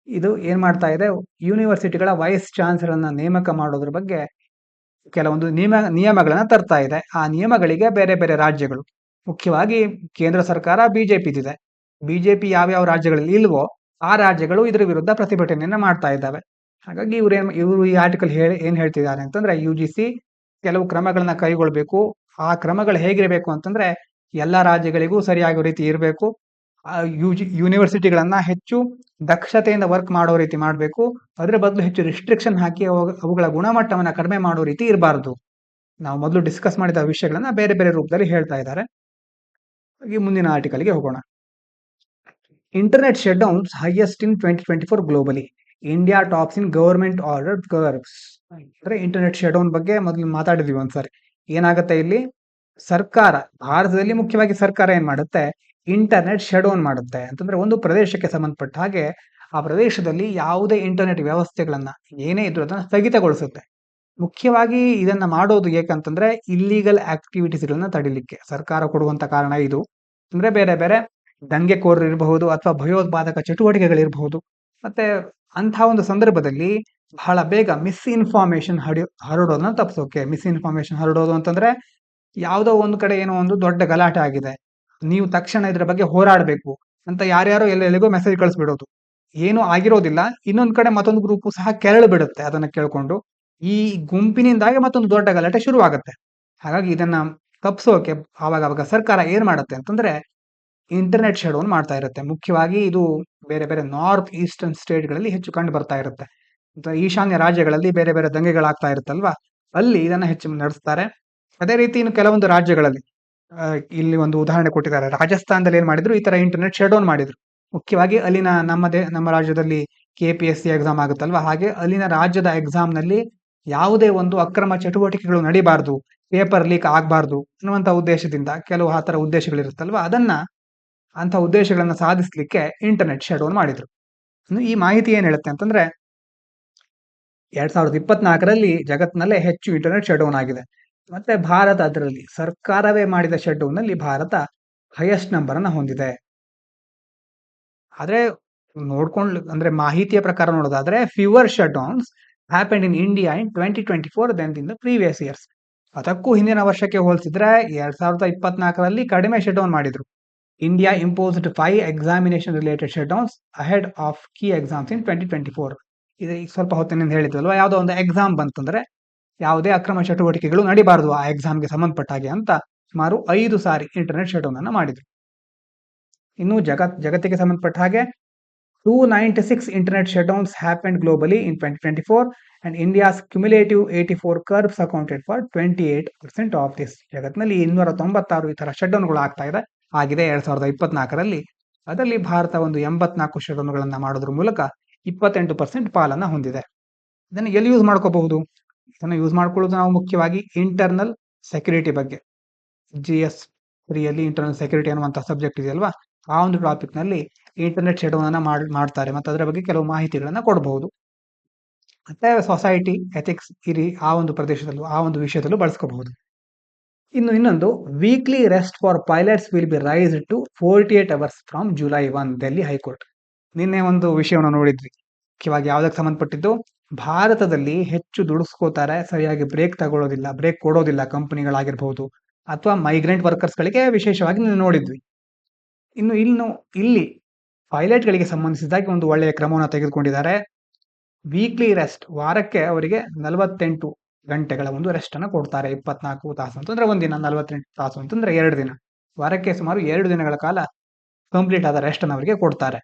ಇದು ಏನ್ ಮಾಡ್ತಾ ಇದೆ, ಯೂನಿವರ್ಸಿಟಿಗಳ ವೈಸ್ ಚಾನ್ಸಲರ್ ಅನ್ನ ನೇಮಕ ಮಾಡೋದ್ರ ಬಗ್ಗೆ ಕೆಲವೊಂದು ನಿಯಮಗಳನ್ನ ತರ್ತಾ ಇದೆ. ಆ ನಿಯಮಗಳಿಗೆ ಬೇರೆ ಬೇರೆ ರಾಜ್ಯಗಳು, ಮುಖ್ಯವಾಗಿ ಕೇಂದ್ರ ಸರ್ಕಾರ ಬಿಜೆಪಿದಿದೆ, ಬಿಜೆಪಿ ಯಾವ್ಯಾವ ರಾಜ್ಯಗಳಲ್ಲಿ ಇಲ್ವೋ ಆ ರಾಜ್ಯಗಳು ಇದರ ವಿರುದ್ಧ ಪ್ರತಿಭಟನೆಯನ್ನ ಮಾಡ್ತಾ ಇದ್ದಾವೆ. ಹಾಗಾಗಿ ಇವರು ಈ ಆರ್ಟಿಕಲ್ ಏನ್ ಹೇಳ್ತಿದ್ದಾರೆ ಅಂತಂದ್ರೆ, UGC ಕೆಲವು ಕ್ರಮಗಳನ್ನ ಕೈಗೊಳ್ಬೇಕು. ಆ ಕ್ರಮಗಳು ಹೇಗಿರಬೇಕು ಅಂತಂದ್ರೆ, ಎಲ್ಲಾ ರಾಜ್ಯಗಳಿಗೂ ಸರಿಯಾಗೋ ರೀತಿ ಇರಬೇಕು. ಯೂನಿವರ್ಸಿಟಿಗಳನ್ನ ಹೆಚ್ಚು ದಕ್ಷತೆಯಿಂದ ವರ್ಕ್ ಮಾಡೋ ರೀತಿ ಮಾಡಬೇಕು. ಅದರ ಬದಲು ಹೆಚ್ಚು ರಿಸ್ಟ್ರಿಕ್ಷನ್ ಹಾಕಿ ಅವುಗಳ ಗುಣಮಟ್ಟವನ್ನ ಕಡಿಮೆ ಮಾಡೋ ರೀತಿ ಇರಬಾರ್ದು. ನಾವು ಮೊದಲು ಡಿಸ್ಕಸ್ ಮಾಡಿದ ವಿಷಯಗಳನ್ನ ಬೇರೆ ಬೇರೆ ರೂಪದಲ್ಲಿ ಹೇಳ್ತಾ ಇದ್ದಾರೆ. ಈ ಮುಂದಿನ ಆರ್ಟಿಕಲ್ಗೆ ಹೋಗೋಣ. Internet shut downs highest in 2024 globally. India tops in government order curves. ಅಂದ್ರೆ ಇಂಟರ್ನೆಟ್ ಶಟ್ ಡೌನ್ ಬಗ್ಗೆ ಮೊದಲು ಮಾತಾಡಿದ್ವಿ ಒಂದ್ಸರಿ. ಏನಾಗುತ್ತೆ ಇಲ್ಲಿ, ಸರ್ಕಾರ ಭಾರತದಲ್ಲಿ ಮುಖ್ಯವಾಗಿ ಸರ್ಕಾರ ಏನ್ ಮಾಡುತ್ತೆ, ಇಂಟರ್ನೆಟ್ ಶಟ್ ಡೌನ್ ಮಾಡುತ್ತೆ. ಅಂತಂದ್ರೆ ಒಂದು ಪ್ರದೇಶಕ್ಕೆ ಸಂಬಂಧಪಟ್ಟ ಹಾಗೆ ಆ ಪ್ರದೇಶದಲ್ಲಿ ಯಾವುದೇ ಇಂಟರ್ನೆಟ್ ವ್ಯವಸ್ಥೆಗಳನ್ನ ಏನೇ ಇದ್ರೂ ಅದನ್ನ ಸ್ಥಗಿತಗೊಳಿಸುತ್ತೆ. ಮುಖ್ಯವಾಗಿ ಇದನ್ನ ಮಾಡೋದು ಏಕಂತಂದ್ರೆ ಇಲ್ಲಿಗಲ್ ಆಕ್ಟಿವಿಟೀಸ್ ಗಳನ್ನ ತಡಿಲಿಕ್ಕೆ ಸರ್ಕಾರ ಕೊಡುವಂತ ಕಾರಣ ಇದು. ಅಂದ್ರೆ ಬೇರೆ ಬೇರೆ ದಂಗೆಕೋರರು ಇರಬಹುದು ಅಥವಾ ಭಯೋತ್ಪಾದಕ ಚಟುವಟಿಕೆಗಳಿರಬಹುದು. ಮತ್ತೆ ಅಂತಹ ಒಂದು ಸಂದರ್ಭದಲ್ಲಿ ಬಹಳ ಬೇಗ ಮಿಸ್ಇನ್ಫಾರ್ಮೇಶನ್ ಹರಡೋದನ್ನ ತಪ್ಪಿಸೋಕೆ. ಮಿಸ್ಇನ್ಫಾರ್ಮೇಶನ್ ಹರಡೋದು ಅಂತಂದ್ರೆ, ಯಾವುದೋ ಒಂದು ಕಡೆ ಏನೋ ಒಂದು ದೊಡ್ಡ ಗಲಾಟೆ ಆಗಿದೆ, ನೀವು ತಕ್ಷಣ ಇದ್ರ ಬಗ್ಗೆ ಹೋರಾಡಬೇಕು ಅಂತ ಯಾರ್ಯಾರೋ ಎಲ್ಲೆಲ್ಲಿಗೋ ಮೆಸೇಜ್ ಕಳಿಸ್ಬಿಡೋದು. ಏನೂ ಆಗಿರೋದಿಲ್ಲ, ಇನ್ನೊಂದ್ ಕಡೆ ಮತ್ತೊಂದು ಗ್ರೂಪ್ ಸಹ ಕೆರಳು ಬಿಡುತ್ತೆ ಅದನ್ನ ಕೇಳ್ಕೊಂಡು. ಈ ಗುಂಪಿನಿಂದಾಗಿ ಮತ್ತೊಂದು ದೊಡ್ಡ ಗಲಾಟೆ ಶುರು ಆಗುತ್ತೆ. ಹಾಗಾಗಿ ಇದನ್ನ ತಪ್ಪಿಸೋಕೆ ಆವಾಗ ಸರ್ಕಾರ ಏನ್ ಮಾಡುತ್ತೆ ಅಂತಂದ್ರೆ, ಇಂಟರ್ನೆಟ್ ಶಟ್ ಡೌನ್ ಮಾಡ್ತಾ ಇರುತ್ತೆ. ಮುಖ್ಯವಾಗಿ ಇದು ಬೇರೆ ಬೇರೆ ನಾರ್ತ್ ಈಸ್ಟರ್ನ್ ಸ್ಟೇಟ್ಗಳಲ್ಲಿ ಹೆಚ್ಚು ಕಂಡು ಬರ್ತಾ ಇರುತ್ತೆ. ಈಶಾನ್ಯ ರಾಜ್ಯಗಳಲ್ಲಿ ಬೇರೆ ಬೇರೆ ದಂಗೆಗಳಾಗ್ತಾ ಇರುತ್ತಲ್ವಾ, ಅಲ್ಲಿ ಇದನ್ನ ಹೆಚ್ಚು ನಡೆಸ್ತಾರೆ. ಅದೇ ರೀತಿ ಇನ್ನು ಕೆಲವೊಂದು ರಾಜ್ಯಗಳಲ್ಲಿ ಇಲ್ಲಿ ಒಂದು ಉದಾಹರಣೆ ಕೊಟ್ಟಿದ್ದಾರೆ. ರಾಜಸ್ಥಾನದಲ್ಲಿ ಏನ್ ಮಾಡಿದ್ರು, ಈ ತರ ಇಂಟರ್ನೆಟ್ ಶಟ್ ಡೌನ್ ಮಾಡಿದ್ರು. ಮುಖ್ಯವಾಗಿ ಅಲ್ಲಿನ ನಮ್ಮ ರಾಜ್ಯದಲ್ಲಿ KPSC ಎಕ್ಸಾಮ್ ಆಗುತ್ತಲ್ವಾ, ಹಾಗೆ ಅಲ್ಲಿನ ರಾಜ್ಯದ ಎಕ್ಸಾಮ್ ನಲ್ಲಿ ಯಾವುದೇ ಒಂದು ಅಕ್ರಮ ಚಟುವಟಿಕೆಗಳು ನಡಿಬಾರ್ದು, ಪೇಪರ್ ಲೀಕ್ ಆಗ್ಬಾರ್ದು ಅನ್ನುವಂತ ಉದ್ದೇಶದಿಂದ ಕೆಲವು ಆ ತರ ಉದ್ದೇಶಗಳಿರುತ್ತಲ್ವಾ, ಅದನ್ನ ಅಂತ ಉದ್ದೇಶಗಳನ್ನ ಸಾಧಿಸಲಿಕ್ಕೆ ಇಂಟರ್ನೆಟ್ ಶಟ್ ಡೌನ್ ಮಾಡಿದ್ರು. ಈ ಮಾಹಿತಿ ಏನ್ ಹೇಳುತ್ತೆ ಅಂತಂದ್ರೆ 2024ರಲ್ಲಿ ಜಗತ್ತಿನಲ್ಲೇ ಹೆಚ್ಚು ಇಂಟರ್ನೆಟ್ ಶಟ್ ಡೌನ್ ಆಗಿದೆ. ಮತ್ತೆ ಭಾರತ ಅದರಲ್ಲಿ ಸರ್ಕಾರವೇ ಮಾಡಿದ ಶಟ್ ಡೌನ್ ನಲ್ಲಿ ಭಾರತ ಹೈಯೆಸ್ಟ್ ನಂಬರ್ ಅನ್ನ ಹೊಂದಿದೆ. ಆದ್ರೆ ಅಂದ್ರೆ ಮಾಹಿತಿಯ ಪ್ರಕಾರ ನೋಡೋದಾದ್ರೆ fewer shut downs happened in India in 2024 then in the previous years. ಅದಕ್ಕೂ ಹಿಂದಿನ ವರ್ಷಕ್ಕೆ ಹೋಲಿಸಿದ್ರೆ 2024ರಲ್ಲಿ ಕಡಿಮೆ ಶಟ್ ಡೌನ್ ಮಾಡಿದ್ರು. India imposed 5 examination related shut downs ahead of key exams in 2024. ಇದು ಈಗ ಸ್ವಲ್ಪ ಹೊತ್ತಿನಿಂದ ಹೇಳಿದ್ವಲ್ವಾ, ಯಾವುದೋ ಒಂದು ಎಕ್ಸಾಮ್ ಬಂತಂದ್ರೆ ಯಾವುದೇ ಅಕ್ರಮ ಚಟುವಟಿಕೆಗಳು ನಡಿಬಾರದು ಆ ಎಕ್ಸಾಮ್ಗೆ ಸಂಬಂಧಪಟ್ಟ ಹಾಗೆ ಅಂತ ಸುಮಾರು 5 ಸಾರಿ ಇಂಟರ್ನೆಟ್ ಶಟ್ ಡೌನ್ ಅನ್ನ ಮಾಡಿದ್ರು. ಇನ್ನು ಜಗತ್ತಿಗೆ ಸಂಬಂಧಪಟ್ಟ ಹಾಗೆ 296 internet shutdowns happened globally in 2024 and India's cumulative 84 curbs accounted for 28% of this. ಜಗತ್ತಿನಲ್ಲಿ 296 ಈ ತರ ಶಟ್ ಡೌನ್ಗಳು ಆಗಿದೆ 2024ರಲ್ಲಿ. ಅದರಲ್ಲಿ ಭಾರತ ಒಂದು 84 ಶಟ್ ಡೌನ್ಗಳನ್ನ ಮಾಡೋದ್ರ ಮೂಲಕ 28% ಪಾಲನ್ನ ಹೊಂದಿದೆ. ಇದನ್ನು ಎಲ್ಲಿ ಯೂಸ್ ಮಾಡ್ಕೋಬಹುದು? ಇದನ್ನು ಯೂಸ್ ಮಾಡ್ಕೊಳ್ಳೋದು ನಾವು ಮುಖ್ಯವಾಗಿ ಇಂಟರ್ನಲ್ ಸೆಕ್ಯೂರಿಟಿ ಬಗ್ಗೆ. GS3ಯಲ್ಲಿ ಇಂಟರ್ನಲ್ ಸೆಕ್ಯೂರಿಟಿ ಅನ್ನುವಂಥ ಸಬ್ಜೆಕ್ಟ್ ಇದೆಯಲ್ವಾ, ಆ ಒಂದು ಟಾಪಿಕ್ ನಲ್ಲಿ ಇಂಟರ್ನೆಟ್ ಶಟ್ ಡೌನ್ ಅನ್ನ ಮಾಡ್ತಾರೆ ಮತ್ತೆ ಅದರ ಬಗ್ಗೆ ಕೆಲವು ಮಾಹಿತಿಗಳನ್ನ ಕೊಡಬಹುದು. ಮತ್ತೆ ಸೊಸೈಟಿ ಎಥಿಕ್ಸ್ ಆ ಒಂದು ಪ್ರದೇಶದಲ್ಲೂ ಆ ಒಂದು ವಿಷಯದಲ್ಲೂ ಬಳಸ್ಕೋಬಹುದು. ಇನ್ನೊಂದು weekly rest for pilots will be raised to 48 hours from July 1 Delhi high court. ನಿನ್ನೆ ಒಂದು ವಿಷಯವನ್ನು ನೋಡಿದ್ವಿ, ಮುಖ್ಯವಾಗಿ ಯಾವ್ದಕ್ಕೆ ಸಂಬಂಧಪಟ್ಟಿದ್ದು, ಭಾರತದಲ್ಲಿ ಹೆಚ್ಚು ದುಡಿಸ್ಕೋತಾರೆ, ಸರಿಯಾಗಿ ಬ್ರೇಕ್ ಕೊಡೋದಿಲ್ಲ ಕಂಪನಿಗಳಾಗಿರ್ಬಹುದು ಅಥವಾ ಮೈಗ್ರೆಂಟ್ ವರ್ಕರ್ಸ್ ಗಳಿಗೆ ವಿಶೇಷವಾಗಿ ನೋಡಿದ್ವಿ. ಇಲ್ಲಿ ಪೈಲಟ್ ಗಳಿಗೆ ಸಂಬಂಧಿಸಿದಾಗಿ ಒಂದು ಒಳ್ಳೆಯ ಕ್ರಮವನ್ನು ತೆಗೆದುಕೊಂಡಿದ್ದಾರೆ. ವೀಕ್ಲಿ ರೆಸ್ಟ್, ವಾರಕ್ಕೆ ಅವರಿಗೆ 48 ಗಂಟೆಗಳ ಒಂದು ರೆಸ್ಟ್ ಅನ್ನು ಕೊಡ್ತಾರೆ. 24 ತಾಸು ಅಂತಂದ್ರೆ ಒಂದಿನ, 48 ತಾಸು ಅಂತಂದ್ರೆ 2 ದಿನ. ವಾರಕ್ಕೆ ಸುಮಾರು 2 ದಿನಗಳ ಕಾಲ ಕಂಪ್ಲೀಟ್ ಆದ ರೆಸ್ಟ್ ಅನ್ನು ಅವರಿಗೆ ಕೊಡ್ತಾರೆ.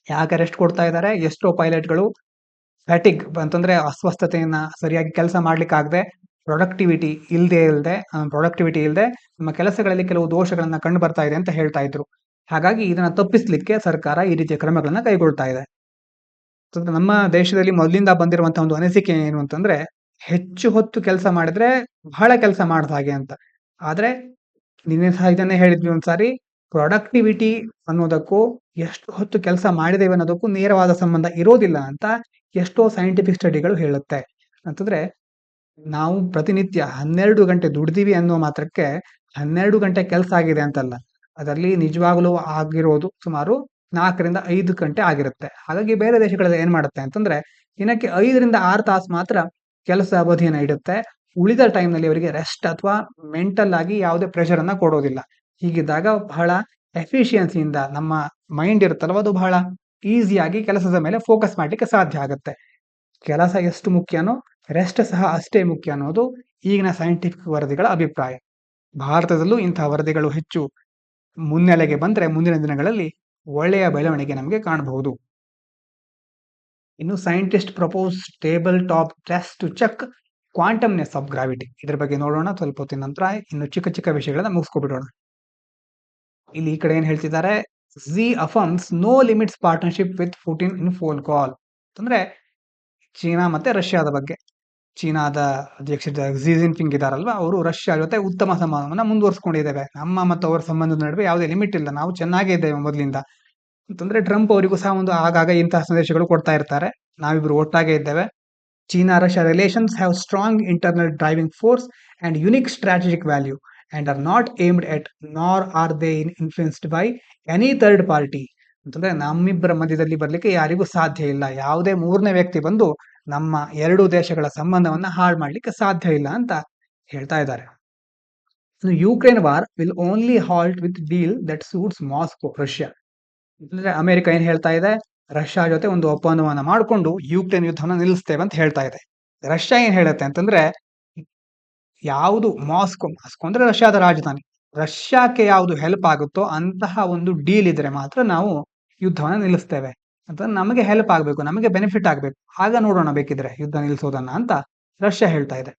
ಯಾಕೆ ರೆಸ್ಟ್ ಕೊಡ್ತಾ ಇದ್ದಾರೆ? ಎಷ್ಟೋ ಪೈಲಟ್ಗಳು ಫ್ಯಾಟಿಗ್ ಅಂತಂದ್ರೆ ಅಸ್ವಸ್ಥತೆಯನ್ನ ಸರಿಯಾಗಿ ಕೆಲಸ ಮಾಡ್ಲಿಕ್ಕಾಗದೆ ಪ್ರೊಡಕ್ಟಿವಿಟಿ ಇಲ್ಲದೆ ನಮ್ಮ ಕೆಲಸಗಳಲ್ಲಿ ಕೆಲವು ದೋಷಗಳನ್ನ ಕಂಡು ಬರ್ತಾ ಇದೆ ಅಂತ ಹೇಳ್ತಾ ಇದ್ರು. ಹಾಗಾಗಿ ಇದನ್ನ ತಪ್ಪಿಸ್ಲಿಕ್ಕೆ ಸರ್ಕಾರ ಈ ರೀತಿಯ ಕ್ರಮಗಳನ್ನ ಕೈಗೊಳ್ತಾ ಇದೆ. ನಮ್ಮ ದೇಶದಲ್ಲಿ ಮೊದಲಿಂದ ಬಂದಿರುವಂತಹ ಒಂದು ಅನಿಸಿಕೆ ಏನು ಅಂತಂದ್ರೆ, ಹೆಚ್ಚು ಹೊತ್ತು ಕೆಲಸ ಮಾಡಿದ್ರೆ ಬಹಳ ಕೆಲಸ ಮಾಡ್ದ ಹಾಗೆ ಅಂತ. ಆದ್ರೆ ನಿನ್ನೆ ಸಹ ಇದನ್ನೇ ಹೇಳಿದ್ವಿ ಒಂದ್ಸಾರಿ, ಪ್ರೊಡಕ್ಟಿವಿಟಿ ಅನ್ನೋದಕ್ಕೂ ಎಷ್ಟು ಹೊತ್ತು ಕೆಲಸ ಮಾಡಿದೇವೆ ಅನ್ನೋದಕ್ಕೂ ನೇರವಾದ ಸಂಬಂಧ ಇರೋದಿಲ್ಲ ಅಂತ ಎಷ್ಟೋ ಸೈಂಟಿಫಿಕ್ ಸ್ಟಡಿಗಳು ಹೇಳುತ್ತೆ. ಅಂತಂದ್ರೆ ನಾವು ಪ್ರತಿನಿತ್ಯ 12 ಗಂಟೆ ದುಡ್ದೀವಿ ಅನ್ನೋ ಮಾತ್ರಕ್ಕೆ 12 ಗಂಟೆ ಕೆಲಸ ಆಗಿದೆ ಅಂತಲ್ಲ. ಅದರಲ್ಲಿ ನಿಜವಾಗ್ಲೂ ಆಗಿರೋದು ಸುಮಾರು 4 ರಿಂದ 5 ಗಂಟೆ ಆಗಿರುತ್ತೆ. ಹಾಗಾಗಿ ಬೇರೆ ದೇಶಗಳಲ್ಲಿ ಏನ್ ಮಾಡುತ್ತೆ ಅಂತಂದ್ರೆ, ದಿನಕ್ಕೆ 5 ರಿಂದ 6 ತಾಸು ಮಾತ್ರ ಕೆಲಸ ಅವಧಿಯನ್ನ ಇಡುತ್ತೆ. ಉಳಿದ ಟೈಮ್ ನಲ್ಲಿ ಅವರಿಗೆ ರೆಸ್ಟ್ ಅಥವಾ ಮೆಂಟಲ್ ಆಗಿ ಯಾವುದೇ ಪ್ರೆಷರ್ ಅನ್ನ ಕೊಡೋದಿಲ್ಲ. ಹೀಗಿದ್ದಾಗ ಬಹಳ ಎಫಿಷಿಯನ್ಸಿಯಿಂದ ನಮ್ಮ ಮೈಂಡ್ ಇರುತ್ತಲ್ವ, ಅದು ಬಹಳ ಈಸಿಯಾಗಿ ಕೆಲಸದ ಮೇಲೆ ಫೋಕಸ್ ಮಾಡ್ಲಿಕ್ಕೆ ಸಾಧ್ಯ ಆಗುತ್ತೆ. ಕೆಲಸ ಎಷ್ಟು ಮುಖ್ಯನೋ ರೆಸ್ಟ್ ಸಹ ಅಷ್ಟೇ ಮುಖ್ಯ ಅನ್ನೋದು ಈಗಿನ ಸೈಂಟಿಫಿಕ್ ವರದಿಗಳ ಅಭಿಪ್ರಾಯ. ಭಾರತದಲ್ಲೂ ಇಂತಹ ವರದಿಗಳು ಹೆಚ್ಚು ಮುನ್ನೆಲೆಗೆ ಬಂದ್ರೆ ಮುಂದಿನ ದಿನಗಳಲ್ಲಿ ಒಳ್ಳೆಯ ಬೆಳವಣಿಗೆ ನಮಗೆ ಕಾಣಬಹುದು. ಇನ್ನು scientist propose table top test to check quantumness of gravity. ಇದ್ರ ಬಗ್ಗೆ ನೋಡೋಣ ಸ್ವಲ್ಪ ಹೊತ್ತಿನ ನಂತರ. ಇನ್ನು ಚಿಕ್ಕ ವಿಷಯಗಳನ್ನ ಮುಗಿಸ್ಕೊಬಿಡೋಣ. ಇಲ್ಲಿ ಈ ಕಡೆ ಏನ್ ಹೇಳ್ತಿದ್ದಾರೆ, Xi affirms no limits partnership with Putin in phone call. ಅಂದ್ರೆ ಚೀನಾ ಮತ್ತೆ ರಷ್ಯಾದ ಬಗ್ಗೆ. ಚೀನಾದ ಅಧ್ಯಕ್ಷ ಕ್ಸಿ ಜಿನ್ಪಿಂಗ್ ಇದಾರಲ್ವಾ, ಅವರು ರಷ್ಯಾ ಜೊತೆ ಉತ್ತಮ ಸಂಬಂಧವನ್ನ ಮುಂದುವರಿಸಿಕೊಂಡಿದ್ದೇವೆ. ನಮ್ಮ ಮತ್ತು ಅವರ ಸಂಬಂಧದ ನಡುವೆ ಯಾವುದೇ ಲಿಮಿಟ್ ಇಲ್ಲ, ನಾವು ಚೆನ್ನಾಗೇ ಇದ್ದೇವೆ ಮೊದಲಿಂದ ಅಂತಂದ್ರೆ. ಟ್ರಂಪ್ ಅವರಿಗೂ ಸಹ ಒಂದು ಆಗಾಗ ಇಂತಹ ಸಂದೇಶಗಳು ಕೊಡ್ತಾ ಇರ್ತಾರೆ, ನಾವಿಬ್ರು ಒಟ್ಟಾಗೆ ಇದ್ದೇವೆ. China Russia relations have strong internal driving force and unique strategic value and are not aimed at nor are they influenced by any third party. ಅಂತಂದ್ರೆ ನಮ್ಮಿಬ್ಬರ ಮಧ್ಯದಲ್ಲಿ ಬರ್ಲಿಕ್ಕೆ ಯಾರಿಗೂ ಸಾಧ್ಯ ಇಲ್ಲ, ಯಾವುದೇ ಮೂರನೇ ವ್ಯಕ್ತಿ ಬಂದು ನಮ್ಮ ಎರಡು ದೇಶಗಳ ಸಂಬಂಧವನ್ನ ಹಾಳು ಮಾಡ್ಲಿಕ್ಕೆ ಸಾಧ್ಯ ಇಲ್ಲ ಅಂತ ಹೇಳ್ತಾ ಇದ್ದಾರೆ. Ukraine war will only halt with deal that suits Moscow, Russia. ಅಂದ್ರೆ ಅಮೆರಿಕ ಏನ್ ಹೇಳ್ತಾ ಇದೆ, ರಷ್ಯಾ ಜೊತೆ ಒಂದು ಒಪ್ಪಂದವನ್ನ ಮಾಡಿಕೊಂಡು ಯುಕ್ರೇನ್ ಯುದ್ಧವನ್ನ ನಿಲ್ಲಿಸ್ತೇವೆ ಅಂತ ಹೇಳ್ತಾ ಇದೆ. ರಷ್ಯಾ ಏನ್ ಹೇಳುತ್ತೆ ಅಂತಂದ್ರೆ, ಯಾವುದು ಮಾಸ್ಕೋ ಅಂದ್ರೆ ರಷ್ಯಾದ ರಾಜಧಾನಿ, ರಷ್ಯಾಕ್ಕೆ ಯಾವುದು ಹೆಲ್ಪ್ ಆಗುತ್ತೋ ಅಂತಹ ಒಂದು ಡೀಲ್ ಇದ್ರೆ ಮಾತ್ರ ನಾವು ಯುದ್ಧವನ್ನ ನಿಲ್ಲಿಸ್ತೇವೆ ಅಂತ. ನಮಗೆ ಹೆಲ್ಪ್ ಆಗ್ಬೇಕು, ನಮಗೆ ಬೆನಿಫಿಟ್ ಆಗ್ಬೇಕು, ಆಗ ನೋಡೋಣ ಬೇಕಿದ್ರೆ ಯುದ್ಧ ನಿಲ್ಲಿಸೋದನ್ನ ಅಂತ ರಷ್ಯಾ ಹೇಳ್ತಾ ಇದೆ.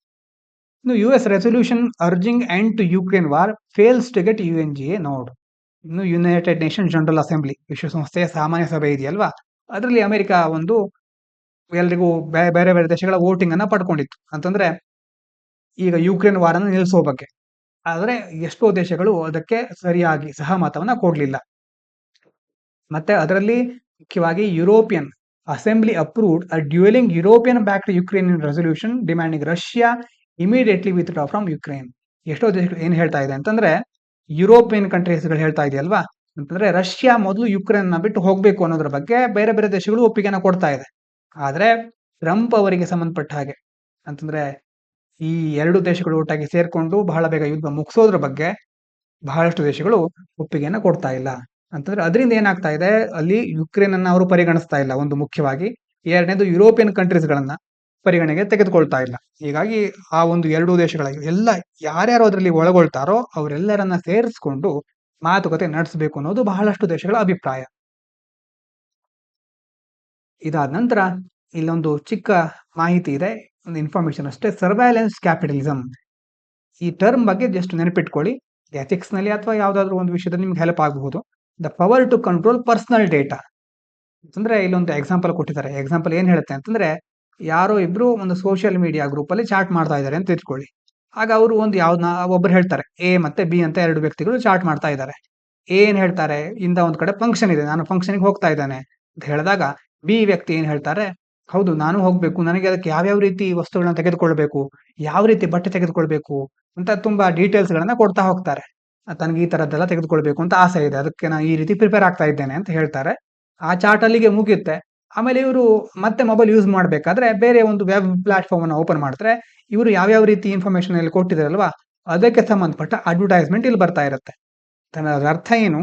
ಇನ್ನು US resolution urging end to Ukraine war fails to get UNGA nod. ಇನ್ನು ಯುನೈಟೆಡ್ ನೇಷನ್ ಜನರಲ್ ಅಸೆಂಬ್ಲಿ, ವಿಶ್ವಸಂಸ್ಥೆಯ ಸಾಮಾನ್ಯ ಸಭೆ ಇದೆಯಲ್ವಾ, ಅದರಲ್ಲಿ ಅಮೆರಿಕ ಒಂದು ಎಲ್ರಿಗೂ ಬೇರೆ ದೇಶಗಳ ವೋಟಿಂಗ್ ಅನ್ನ ಪಡ್ಕೊಂಡಿತ್ತು. ಅಂತಂದ್ರೆ ಈಗ ಯುಕ್ರೇನ್ ವಾರನ್ನು ನಿಲ್ಲಿಸೋ ಬಗ್ಗೆ. ಆದ್ರೆ ಎಷ್ಟೋ ದೇಶಗಳು ಅದಕ್ಕೆ ಸರಿಯಾಗಿ ಸಹಮತವನ್ನ ಕೊಡ್ಲಿಲ್ಲ. ಮತ್ತೆ ಅದರಲ್ಲಿ ಮುಖ್ಯವಾಗಿ European assembly approved a dueling European backed Ukrainian resolution demanding Russia immediately withdraw from Ukraine. ಎಷ್ಟೋ ದೇಶಗಳು ಏನ್ ಹೇಳ್ತಾ ಇದೆ ಅಂತಂದ್ರೆ, ಯುರೋಪಿಯನ್ ಕಂಟ್ರೀಸ್ಗಳು ಹೇಳ್ತಾ ಇದೆಯಲ್ವಾ, ಅಂತಂದ್ರೆ ರಷ್ಯಾ ಮೊದಲು ಯುಕ್ರೇನ್ ನ ಬಿಟ್ಟು ಹೋಗ್ಬೇಕು ಅನ್ನೋದ್ರ ಬಗ್ಗೆ ಬೇರೆ ಬೇರೆ ದೇಶಗಳು ಒಪ್ಪಿಗೆನ ಕೊಡ್ತಾ ಇದೆ. ಆದ್ರೆ ಟ್ರಂಪ್ ಅವರಿಗೆ ಸಂಬಂಧಪಟ್ಟ ಹಾಗೆ ಅಂತಂದ್ರೆ ಈ ಎರಡು ದೇಶಗಳು ಒಟ್ಟಾಗಿ ಸೇರ್ಕೊಂಡು ಬಹಳ ಬೇಗ ಯುದ್ಧ ಮುಗಿಸೋದ್ರ ಬಗ್ಗೆ ಬಹಳಷ್ಟು ದೇಶಗಳು ಒಪ್ಪಿಗೆಯನ್ನ ಕೊಡ್ತಾ ಇಲ್ಲ. ಅಂತಂದ್ರೆ ಅದರಿಂದ ಏನಾಗ್ತಾ ಇದೆ, ಅಲ್ಲಿ ಯುಕ್ರೇನ್ ಅನ್ನ ಅವರು ಪರಿಗಣಿಸ್ತಾ ಇಲ್ಲ ಒಂದು ಮುಖ್ಯವಾಗಿ. ಎರಡನೇದು ಯುರೋಪಿಯನ್ ಕಂಟ್ರೀಸ್ ಗಳನ್ನ ಪರಿಗಣನೆಗೆ ತೆಗೆದುಕೊಳ್ತಾ ಇಲ್ಲ. ಹೀಗಾಗಿ ಆ ಒಂದು ಎರಡು ದೇಶಗಳ ಎಲ್ಲ ಯಾರ್ಯಾರು ಅದರಲ್ಲಿ ಒಳಗೊಳ್ತಾರೋ ಅವರೆಲ್ಲರನ್ನ ಸೇರಿಸ್ಕೊಂಡು ಮಾತುಕತೆ ನಡೆಸಬೇಕು ಅನ್ನೋದು ಬಹಳಷ್ಟು ದೇಶಗಳ ಅಭಿಪ್ರಾಯ. ಇದಾದ ನಂತರ ಇಲ್ಲೊಂದು ಚಿಕ್ಕ ಮಾಹಿತಿ ಇದೆ, ಒಂದು ಇನ್ಫಾರ್ಮೇಶನ್ ಅಷ್ಟೇ. ಸರ್ವೈಲೆನ್ಸ್ ಕ್ಯಾಪಿಟಲಿಸಂ ಈ ಟರ್ಮ್ ಬಗ್ಗೆ ಜಸ್ಟ್ ನೆನಪಿಟ್ಕೊಳ್ಳಿ. ಎಥಿಕ್ಸ್ ನಲ್ಲಿ ಅಥವಾ ಯಾವ್ದಾದ್ರು ಒಂದು ವಿಷಯದಲ್ಲಿ ನಿಮ್ಗೆ ಹೆಲ್ಪ್ ಆಗಬಹುದು. The power to control personal data ಅಂತಂದ್ರೆ ಇಲ್ಲೊಂದು ಎಕ್ಸಾಂಪಲ್ ಕೊಟ್ಟಿದ್ದಾರೆ. ಎಕ್ಸಾಂಪಲ್ ಏನ್ ಹೇಳುತ್ತೆ ಅಂತಂದ್ರೆ, ಯಾರೋ ಇಬ್ರು ಒಂದು ಸೋಷಿಯಲ್ ಮೀಡಿಯಾ ಗ್ರೂಪ್ ಅಲ್ಲಿ ಚಾಟ್ ಮಾಡ್ತಾ ಇದ್ದಾರೆ ಅಂತ ಇಟ್ಕೊಳ್ಳಿ. ಆಗ ಅವರು ಒಂದು ಯಾವ್ದನ್ನ ಒಬ್ರು ಹೇಳ್ತಾರೆ, ಎ ಮತ್ತೆ ಬಿ ಅಂತ ಎರಡು ವ್ಯಕ್ತಿಗಳು ಚಾಟ್ ಮಾಡ್ತಾ ಇದ್ದಾರೆ. ಏನ್ ಹೇಳ್ತಾರೆ, ಇಂದ ಒಂದ್ ಕಡೆ ಫಂಕ್ಷನ್ ಇದೆ, ನಾನು ಫಂಕ್ಷನ್ಗೆ ಹೋಗ್ತಾ ಇದ್ದಾನೆ ಅಂತ ಹೇಳಿದಾಗ ಬಿ ವ್ಯಕ್ತಿ ಏನ್ ಹೇಳ್ತಾರೆ, ಹೌದು ನಾನು ಹೋಗ್ಬೇಕು, ನನಗೆ ಅದಕ್ಕೆ ಯಾವ್ಯಾವ ರೀತಿ ವಸ್ತುಗಳನ್ನ ತೆಗೆದುಕೊಳ್ಬೇಕು, ಯಾವ ರೀತಿ ಬಟ್ಟೆ ತೆಗೆದುಕೊಳ್ಬೇಕು ಅಂತ ತುಂಬಾ ಡೀಟೇಲ್ಸ್ ಗಳನ್ನ ಕೊಡ್ತಾ ಹೋಗ್ತಾರೆ. ತನಗೆ ಈ ತರದ್ದೆಲ್ಲ ತೆಗೆದುಕೊಳ್ಬೇಕು ಅಂತ ಆಸೆ ಇದೆ, ಅದಕ್ಕೆ ನಾನು ಈ ರೀತಿ ಪ್ರಿಪೇರ್ ಆಗ್ತಾ ಇದ್ದೇನೆ ಅಂತ ಹೇಳ್ತಾರೆ. ಆ ಚಾಟ್ ಅಲ್ಲಿಗೆ ಮುಗಿಯುತ್ತೆ. ಆಮೇಲೆ ಇವರು ಮತ್ತೆ ಮೊಬೈಲ್ ಯೂಸ್ ಮಾಡ್ಬೇಕಾದ್ರೆ ಬೇರೆ ಒಂದು ವೆಬ್ ಪ್ಲಾಟ್ಫಾರ್ಮ್ ಅನ್ನು ಓಪನ್ ಮಾಡ್ತಾರೆ. ಇವರು ಯಾವ್ಯಾವ ರೀತಿ ಇನ್ಫಾರ್ಮೇಶನ್ ಇಲ್ಲಿ ಕೊಟ್ಟಿದಾರಲ್ವಾ ಅದಕ್ಕೆ ಸಂಬಂಧಪಟ್ಟ ಅಡ್ವರ್ಟೈಸ್ಮೆಂಟ್ ಇಲ್ಲಿ ಬರ್ತಾ ಇರುತ್ತೆ. ಅದರ ಅರ್ಥ ಏನು,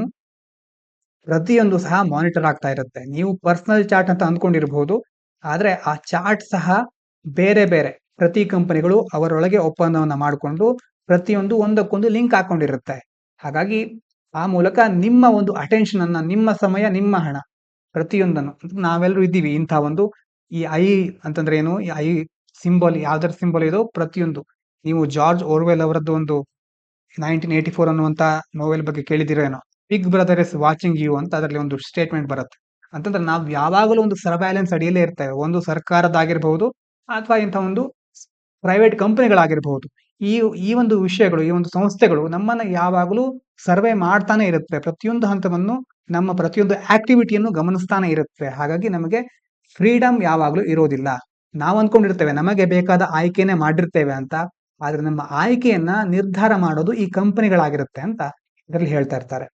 ಪ್ರತಿಯೊಂದು ಸಹ ಮಾನಿಟರ್ ಆಗ್ತಾ ಇರುತ್ತೆ. ನೀವು ಪರ್ಸನಲ್ ಚಾಟ್ ಅಂತ ಅಂದ್ಕೊಂಡಿರಬಹುದು, ಆದ್ರೆ ಆ ಚಾಟ್ ಸಹ ಬೇರೆ ಬೇರೆ ಪ್ರತಿ ಕಂಪನಿಗಳು ಅವರೊಳಗೆ ಒಪ್ಪಂದವನ್ನ ಮಾಡಿಕೊಂಡು ಪ್ರತಿಯೊಂದು ಒಂದಕ್ಕೊಂದು ಲಿಂಕ್ ಹಾಕೊಂಡಿರುತ್ತೆ. ಹಾಗಾಗಿ ಆ ಮೂಲಕ ನಿಮ್ಮ ಒಂದು ಅಟೆನ್ಷನ್ ಅನ್ನ, ನಿಮ್ಮ ಸಮಯ, ನಿಮ್ಮ ಹಣ ಪ್ರತಿಯೊಂದನ್ನು, ನಾವೆಲ್ಲರೂ ಇದ್ದೀವಿ ಇಂಥ ಒಂದು ಈ ಐ ಅಂತಂದ್ರೆ ಏನು, ಈ ಐ ಸಿಂಬಲ್ ಯಾವ್ದರ ಸಿಂಬಲ್ ಇದೋ ಪ್ರತಿಯೊಂದು, ನೀವು ಜಾರ್ಜ್ ಓರ್ವೆಲ್ ಅವರದ್ದು ಒಂದು 1984 ಅನ್ನುವಂತ ನೋವೆಲ್ ಬಗ್ಗೆ ಕೇಳಿದಿರೇನೋ, big brother is watching you ಅಂತ ಅದರಲ್ಲಿ ಒಂದು ಸ್ಟೇಟ್ಮೆಂಟ್ ಬರುತ್ತೆ. ಅಂತಂದ್ರೆ ನಾವು ಯಾವಾಗಲೂ ಒಂದು ಸರ್ವೈಲೆನ್ಸ್ ಅಡಿಯಲ್ಲೇ ಇರ್ತೇವೆ, ಒಂದು ಸರ್ಕಾರದಾಗಿರ್ಬಹುದು ಅಥವಾ ಇಂಥ ಒಂದು ಪ್ರೈವೇಟ್ ಕಂಪನಿಗಳಾಗಿರ್ಬಹುದು. ಈ ಈ ಒಂದು ವಿಷಯಗಳು, ಈ ಒಂದು ಸಂಸ್ಥೆಗಳು ನಮ್ಮನ್ನ ಯಾವಾಗಲೂ ಸರ್ವೆ ಮಾಡ್ತಾನೆ ಇರುತ್ತೆ. ಪ್ರತಿಯೊಂದು ಹಂತವನ್ನು, ನಮ್ಮ ಪ್ರತಿಯೊಂದು ಆಕ್ಟಿವಿಟಿಯನ್ನು ಗಮನಿಸ್ತಾನೆ ಇರುತ್ತೆ. ಹಾಗಾಗಿ ನಮಗೆ ಫ್ರೀಡಮ್ ಯಾವಾಗಲೂ ಇರೋದಿಲ್ಲ. ನಾವು ಅನ್ಕೊಂಡಿರ್ತೇವೆ ನಮಗೆ ಬೇಕಾದ ಆಯ್ಕೆನೆ ಮಾಡಿರ್ತೇವೆ ಅಂತ, ಆದ್ರೆ ನಮ್ಮ ಆಯ್ಕೆಯನ್ನ ನಿರ್ಧಾರ ಮಾಡೋದು ಈ ಕಂಪನಿಗಳಾಗಿರುತ್ತೆ ಅಂತ ಇದರಲ್ಲಿ ಹೇಳ್ತಾ ಇರ್ತಾರೆ.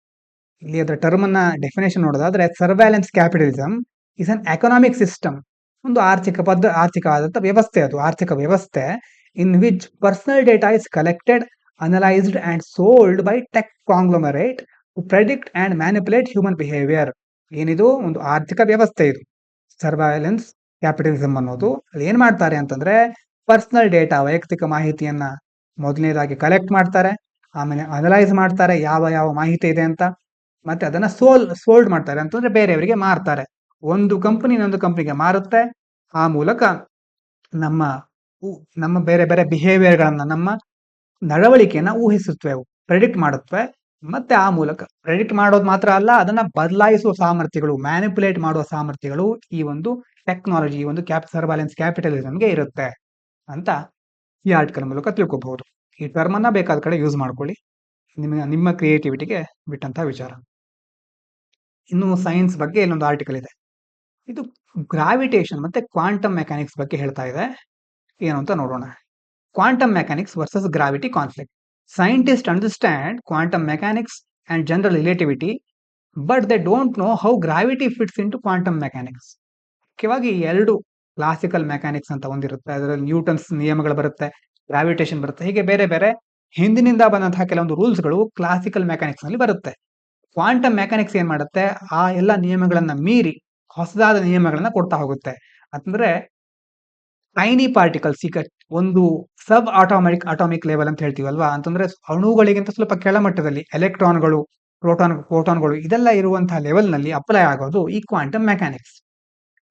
ಇಲ್ಲಿ ಅದರ ಟರ್ಮ್ ಅನ್ನ ಡೆಫಿನೇಷನ್ ನೋಡೋದಾದ್ರೆ, surveillance capitalism is an economic system, ಒಂದು ಆರ್ಥಿಕವಾದಂತ ವ್ಯವಸ್ಥೆ, ಅದು ಆರ್ಥಿಕ ವ್ಯವಸ್ಥೆ in which personal data is collected, analysed and sold by tech conglomerate to predict and manipulate human behaviour. ಏನಿದು ಒಂದು ಆರ್ಥಿಕ ವ್ಯವಸ್ಥೆ, ಇದು ಸರ್ವೈಲೆನ್ಸ್ ಕ್ಯಾಪಿಟಲಿಸಂ ಅನ್ನೋದು. ಅಲ್ಲಿ ಏನ್ ಮಾಡ್ತಾರೆ ಅಂತಂದ್ರೆ, ಪರ್ಸನಲ್ ಡೇಟಾ ವೈಯಕ್ತಿಕ ಮಾಹಿತಿಯನ್ನ ಮೊದಲನೇದಾಗಿ ಕಲೆಕ್ಟ್ ಮಾಡ್ತಾರೆ, ಆಮೇಲೆ ಅನಲೈಸ್ ಮಾಡ್ತಾರೆ ಯಾವ ಯಾವ ಮಾಹಿತಿ ಇದೆ ಅಂತ, ಮತ್ತೆ ಅದನ್ನ ಸೋಲ್ಡ್ ಮಾಡ್ತಾರೆ ಅಂತಂದ್ರೆ ಬೇರೆಯವರಿಗೆ ಮಾರ್ತಾರೆ. ಒಂದು ಕಂಪನಿ ಇನ್ನೊಂದು ಕಂಪನಿಗೆ ಮಾರುತ್ತೆ. ಆ ಮೂಲಕ ನಮ್ಮ ನಮ್ಮ ಬೇರೆ ಬೇರೆ ಬಿಹೇವಿಯರ್ ಗಳನ್ನ, ನಮ್ಮ ನಡವಳಿಕೆಯನ್ನ ಊಹಿಸುತ್ತವೆ, ಪ್ರೆಡಿಕ್ಟ್ ಮಾಡುತ್ತವೆ. ಮತ್ತೆ ಆ ಮೂಲಕ ಪ್ರೆಡಿಕ್ಟ್ ಮಾಡೋದು ಮಾತ್ರ ಅಲ್ಲ, ಅದನ್ನ ಬದಲಾಯಿಸುವ ಸಾಮರ್ಥ್ಯಗಳು, ಮ್ಯಾನಿಪುಲೇಟ್ ಮಾಡುವ ಸಾಮರ್ಥ್ಯಗಳು ಈ ಒಂದು ಟೆಕ್ನಾಲಜಿ, ಒಂದು ಸರ್ವೈಲೆನ್ಸ್ ಕ್ಯಾಪಿಟಲಿಸಂಗೆ ಇರುತ್ತೆ ಅಂತ ಈ ಆರ್ಟಿಕಲ್ ಮೂಲಕ ತಿಳ್ಕೊಬಹುದು. ಈ ಟರ್ಮ್ ಅನ್ನ ಬೇಕಾದ ಕಡೆ ಯೂಸ್ ಮಾಡ್ಕೊಳ್ಳಿ, ನಿಮ್ಮ ಕ್ರಿಯೇಟಿವಿಟಿಗೆ ಬಿಟ್ಟಂತ ವಿಚಾರ. ಇನ್ನು ಸೈನ್ಸ್ ಬಗ್ಗೆ ಇನ್ನೊಂದು ಆರ್ಟಿಕಲ್ ಇದೆ. ಇದು ಗ್ರಾವಿಟೇಷನ್ ಮತ್ತೆ ಕ್ವಾಂಟಮ್ ಮೆಕ್ಯಾನಿಕ್ಸ್ ಬಗ್ಗೆ ಹೇಳ್ತಾ ಇದೆ. ಏನು ಅಂತ ನೋಡೋಣ. Quantum mechanics versus gravity conflict. Scientists understand quantum mechanics and general relativity, but they don't know how gravity fits into quantum mechanics. ಮುಖ್ಯವಾಗಿ ಎರಡು ಕ್ಲಾಸಿಕಲ್ ಮೆಕ್ಯಾನಿಕ್ಸ್ ಅಂತ ಒಂದಿರುತ್ತೆ, ಅದರಲ್ಲಿ ನ್ಯೂಟನ್ಸ್ ನಿಯಮಗಳು ಬರುತ್ತೆ, ಗ್ರಾವಿಟೇಷನ್ ಬರುತ್ತೆ, ಹೀಗೆ ಬೇರೆ ಬೇರೆ ಹಿಂದಿನಿಂದ ಬಂದಂತಹ ಕೆಲವೊಂದು ರೂಲ್ಸ್ಗಳು ಕ್ಲಾಸಿಕಲ್ ಮೆಕ್ಯಾನಿಕ್ಸ್ ನಲ್ಲಿ ಬರುತ್ತೆ. ಕ್ವಾಂಟಮ್ ಮೆಕ್ಯಾನಿಕ್ಸ್ ಏನ್ ಮಾಡುತ್ತೆ, ಆ ಎಲ್ಲ ನಿಯಮಗಳನ್ನ ಮೀರಿ ಹೊಸದಾದ ನಿಯಮಗಳನ್ನ ಕೊಡ್ತಾ ಹೋಗುತ್ತೆ. ಅಂತಂದ್ರೆ ಟೈನಿ ಪಾರ್ಟಿಕಲ್ಸ್, ಈಗ ಒಂದು ಸಬ್ ಅಟಾಮಿಕ್ ಲೆವೆಲ್ ಅಂತ ಹೇಳ್ತೀವಲ್ವಾ, ಅಂತಂದ್ರೆ ಅಣುಗಳಿಗಿಂತ ಸ್ವಲ್ಪ ಕೆಳಮಟ್ಟದಲ್ಲಿ ಎಲೆಕ್ಟ್ರಾನ್ಗಳು, ಪ್ರೋಟಾನ್ಗಳು ಇದೆಲ್ಲ ಇರುವಂತಹ ಲೆವೆಲ್ ನಲ್ಲಿ ಅಪ್ಲೈ ಆಗೋದು ಈ ಕ್ವಾಂಟಮ್ ಮೆಕ್ಯಾನಿಕ್ಸ್.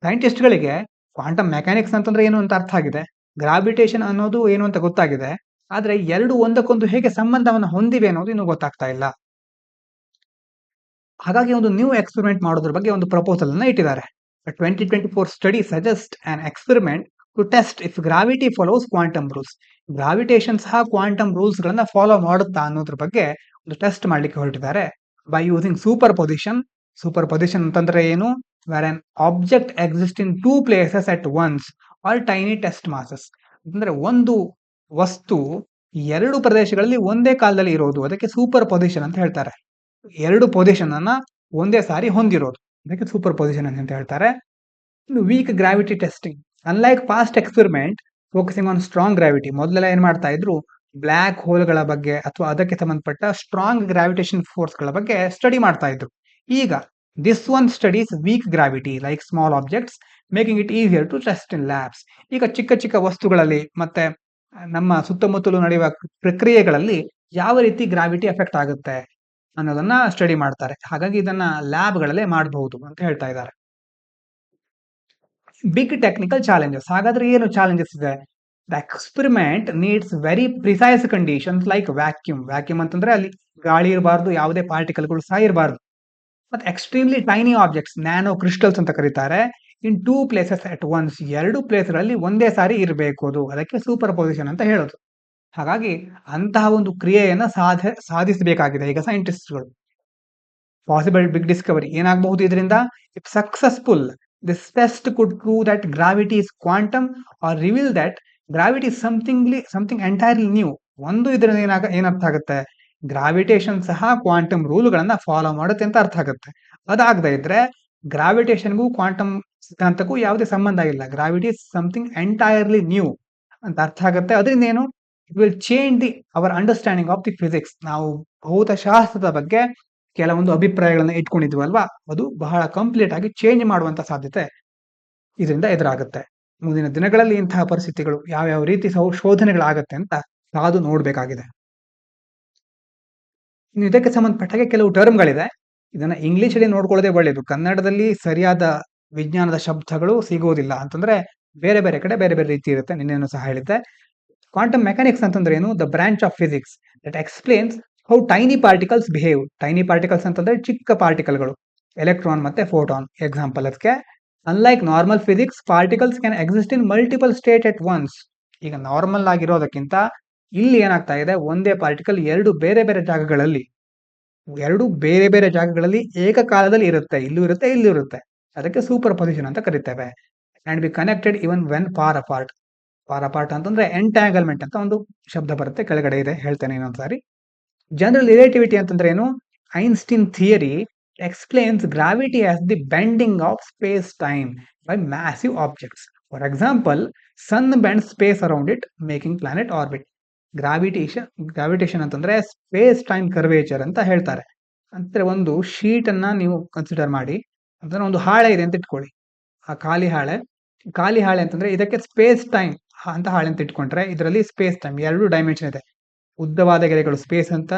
ಸೈಂಟಿಸ್ಟ್ಗಳಿಗೆ ಕ್ವಾಂಟಮ್ ಮೆಕ್ಯಾನಿಕ್ಸ್ ಅಂತಂದ್ರೆ ಏನು ಅಂತ ಅರ್ಥ ಆಗಿದೆ, ಗ್ರಾವಿಟೇಷನ್ ಅನ್ನೋದು ಏನು ಅಂತ ಗೊತ್ತಾಗಿದೆ, ಆದ್ರೆ ಎರಡು ಒಂದಕ್ಕೊಂದು ಹೇಗೆ ಸಂಬಂಧವನ್ನು ಹೊಂದಿವೆ ಅನ್ನೋದು ಇನ್ನು ಗೊತ್ತಾಗ್ತಾ ಇಲ್ಲ. ಹಾಗಾಗಿ ಒಂದು ನ್ಯೂ ಎಕ್ಸ್ಪೆರಿಮೆಂಟ್ ಮಾಡೋದ್ರ ಬಗ್ಗೆ ಒಂದು ಪ್ರಪೋಸಲ್ ಅನ್ನ ಇಟ್ಟಿದ್ದಾರೆ. 2024 study suggests an experiment to test if gravity follows quantum rules. Gravitation ಸಹ ಕ್ವಾಂಟಮ್ ರೂಲ್ಸ್ ಗಳನ್ನ ಫಾಲೋ ಮಾಡುತ್ತಾ ಅನ್ನೋದ್ರ ಬಗ್ಗೆ ಒಂದು ಟೆಸ್ಟ್ ಮಾಡ್ಲಿಕ್ಕೆ ಹೊರಟಿದ್ದಾರೆ by using superposition. Superposition ಅಂತಂದ್ರೆ ಏನು? Where an object exist in two places at once or tiny test masses. ಅಂದ್ರೆ ಒಂದು ವಸ್ತು ಎರಡು ಪ್ರದೇಶಗಳಲ್ಲಿ ಒಂದೇ ಕಾಲದಲ್ಲಿ ಇರೋದು, ಅದಕ್ಕೆ ಸೂಪರ್ ಪೊಸಿಷನ್ ಅಂತ ಹೇಳ್ತಾರೆ. ಎರಡು ಪೊಸಿಷನ್ ಅನ್ನ ಒಂದೇ ಸಾರಿ ಹೊಂದಿರೋದು, ಅದಕ್ಕೆ ಸೂಪರ್ ಪೊಸಿಷನ್ ಅಂತ ಹೇಳ್ತಾರೆ. Weak gravity testing. Unlike past experiment focusing on strong gravity, ಮೊದಲೆಲ್ಲ ಏನ್ ಮಾಡ್ತಾ ಇದ್ರು, ಬ್ಲ್ಯಾಕ್ ಹೋಲ್ಗಳ ಬಗ್ಗೆ ಅಥವಾ ಅದಕ್ಕೆ ಸಂಬಂಧಪಟ್ಟ ಸ್ಟ್ರಾಂಗ್ ಗ್ರಾವಿಟೇಷನ್ ಫೋರ್ಸ್ಗಳ ಬಗ್ಗೆ ಸ್ಟಡಿ ಮಾಡ್ತಾ ಇದ್ರು. ಈಗ this one studies weak gravity like small objects making it easier to test in labs. ಈಗ ಚಿಕ್ಕ ಚಿಕ್ಕ ವಸ್ತುಗಳಲ್ಲಿ ಮತ್ತೆ ನಮ್ಮ ಸುತ್ತಮುತ್ತಲು ನಡೆಯುವ ಪ್ರಕ್ರಿಯೆಗಳಲ್ಲಿ ಯಾವ ರೀತಿ ಗ್ರಾವಿಟಿ ಎಫೆಕ್ಟ್ ಆಗುತ್ತೆ ಅನ್ನೋದನ್ನ ಸ್ಟಡಿ ಮಾಡ್ತಾರೆ. ಹಾಗಾಗಿ ಇದನ್ನ ಲ್ಯಾಬ್ಗಳಲ್ಲೇ ಮಾಡಬಹುದು ಅಂತ ಹೇಳ್ತಾ ಇದ್ದಾರೆ. Big technical challenges. ಹಾಗಾದ್ರೆ ಏನು ಚಾಲೆಂಜಸ್ ಇದೆ? The experiment needs very precise conditions like vacuum. Vacuum ಅಂತಂದ್ರೆ ಅಲ್ಲಿ ಗಾಳಿ ಇರಬಾರ್ದು, ಯಾವುದೇ ಪಾರ್ಟಿಕಲ್ಗಳು ಸಹ ಇರಬಾರ್ದು. ಮತ್ತೆ extremely tiny objects, nano crystals ಅಂತ ಕರೀತಾರೆ, in two places at once, ಎರಡು ಪ್ಲೇಸ್ಗಳಲ್ಲಿ ಒಂದೇ ಸಾರಿ ಇರಬೇಕು ಅದು, ಅದಕ್ಕೆ ಸೂಪರ್ ಪೊಸಿಷನ್ ಅಂತ ಹೇಳೋದು. ಹಾಗಾಗಿ ಅಂತಹ ಒಂದು ಕ್ರಿಯೆಯನ್ನ ಸಾಧಿಸಬೇಕಾಗಿದೆ ಈಗ ಸೈಂಟಿಸ್ಟ್ಗಳು. ಪಾಸಿಬಲ್ ಬಿಗ್ ಡಿಸ್ಕವರಿ ಏನಾಗಬಹುದು ಇದರಿಂದ? If successful, this test could prove that gravity is quantum or reveal that gravity is something entirely new. ಒಂದು ಇದರಿಂದ ಏನರ್ಥ ಆಗುತ್ತೆ? ಗ್ರಾವಿಟೇಷನ್ ಸಹ ಕ್ವಾಂಟಮ್ ರೂಲ್ಗಳನ್ನ ಫಾಲೋ ಮಾಡುತ್ತೆ ಅಂತ ಅರ್ಥ ಆಗುತ್ತೆ. ಅದಾಗದೇ ಇದ್ರೆ ಗ್ರಾವಿಟೇಷನ್ಗೂ ಕ್ವಾಂಟಮ್ ಸಿದ್ಧಾಂತಕ್ಕೂ ಯಾವುದೇ ಸಂಬಂಧ ಇಲ್ಲ, gravity is something entirely new ಅಂತ ಅರ್ಥ ಆಗುತ್ತೆ. ಅದರಿಂದ ಏನು? It will change our understanding of the physics. ನಾವು ಭೌತಶಾಸ್ತ್ರದ ಬಗ್ಗೆ ಕೆಲವೊಂದು ಅಭಿಪ್ರಾಯಗಳನ್ನ ಇಟ್ಕೊಂಡಿದ್ವಲ್ವಾ, ಅದು ಬಹಳ ಕಂಪ್ಲೀಟ್ ಆಗಿ ಚೇಂಜ್ ಮಾಡುವಂತ ಸಾಧ್ಯತೆ ಇದರಿಂದ ಎದುರಾಗುತ್ತೆ. ಮುಂದಿನ ದಿನಗಳಲ್ಲಿ ಇಂತಹ ಪರಿಸ್ಥಿತಿಗಳು ಯಾವ್ಯಾವ ರೀತಿ ಶೋಧನೆಗಳಾಗತ್ತೆ ಅಂತ ಕಾದು ನೋಡ್ಬೇಕಾಗಿದೆ. ಇನ್ನು ಇದಕ್ಕೆ ಸಂಬಂಧಪಟ್ಟಾಗೆ ಕೆಲವು ಟರ್ಮ್ಗಳಿದೆ, ಇದನ್ನ ಇಂಗ್ಲಿಷ್ ಅಲ್ಲಿ ನೋಡ್ಕೊಳ್ಳೋದೇ ಒಳ್ಳೇದು. ಕನ್ನಡದಲ್ಲಿ ಸರಿಯಾದ ವಿಜ್ಞಾನದ ಶಬ್ದಗಳು ಸಿಗೋದಿಲ್ಲ, ಅಂತಂದ್ರೆ ಬೇರೆ ಬೇರೆ ಕಡೆ ಬೇರೆ ಬೇರೆ ರೀತಿ ಇರುತ್ತೆ. ನಿನ್ನೇನು ಸಹ ಹೇಳಿದ್ದೆ. ಕ್ವಾಂಟಮ್ ಮೆಕ್ಯಾನಿಕ್ಸ್ ಅಂತಂದ್ರೆ ಏನು? The branch of physics that explains how tiny particles behave. Tiny particles ಅಂತಂದ್ರೆ ಚಿಕ್ಕ ಪಾರ್ಟಿಕಲ್ಗಳು, ಎಲೆಕ್ಟ್ರಾನ್ ಮತ್ತೆ ಫೋಟಾನ್ ಎಕ್ಸಾಂಪಲ್ ಅದಕ್ಕೆ. Unlike normal physics, particles can exist in multiple state at once. ಈಗ ನಾರ್ಮಲ್ ಆಗಿರೋದಕ್ಕಿಂತ ಇಲ್ಲಿ ಏನಾಗ್ತಾ ಇದೆ, ಒಂದೇ ಪಾರ್ಟಿಕಲ್ ಎರಡು ಬೇರೆ ಬೇರೆ ಜಾಗಗಳಲ್ಲಿ ಏಕಕಾಲದಲ್ಲಿ ಇರುತ್ತೆ, ಇಲ್ಲೂ ಇರುತ್ತೆ ಇಲ್ಲೂ ಇರುತ್ತೆ, ಅದಕ್ಕೆ ಸೂಪರ್ ಪೊಸಿಷನ್ ಅಂತ ಕರಿತೇವೆ. And be connected even when for apart. For apart ಅಂತಂದ್ರೆ ಎಂಟ್ಯಾಂಗಲ್ಮೆಂಟ್ ಅಂತ ಒಂದು ಶಬ್ದ ಬರುತ್ತೆ, ಕೆಳಗಡೆ ಇದೆ, ಹೇಳ್ತೇನೆ ಇನ್ನೊಂದ್ಸಾರಿ. ಜನರಲ್ ರಿಲೇಟಿವಿಟಿ ಅಂತಂದ್ರೆ ಏನು? Einstein theory explains gravity as the bending of space-time by massive objects. For example, sun bends space around it, making planet orbit. Gravitation ಅಂತಂದ್ರೆ ಸ್ಪೇಸ್ ಟೈಮ್ ಕರ್ವೇಚರ್ ಅಂತ ಹೇಳ್ತಾರೆ. ಅಂದ್ರೆ ಒಂದು ಶೀಟ್ ಅನ್ನ ನೀವು ಕನ್ಸಿಡರ್ ಮಾಡಿ, ಅಂತಂದ್ರೆ ಒಂದು ಹಾಳೆ ಇದೆ ಅಂತ ಇಟ್ಕೊಳ್ಳಿ. ಆ ಖಾಲಿ ಹಾಳೆ ಅಂತಂದ್ರೆ ಇದಕ್ಕೆ ಸ್ಪೇಸ್ ಟೈಮ್ ಅಂತ ಹಾಳೆ ಅಂತ ಇಟ್ಕೊಂಡ್ರೆ, ಇದರಲ್ಲಿ ಸ್ಪೇಸ್ ಟೈಮ್ ಎರಡು ಡೈಮೆನ್ಷನ್ ಇದೆ. ಉದ್ದವಾದ ಗೆರೆಗಳು ಸ್ಪೇಸ್ ಅಂತ,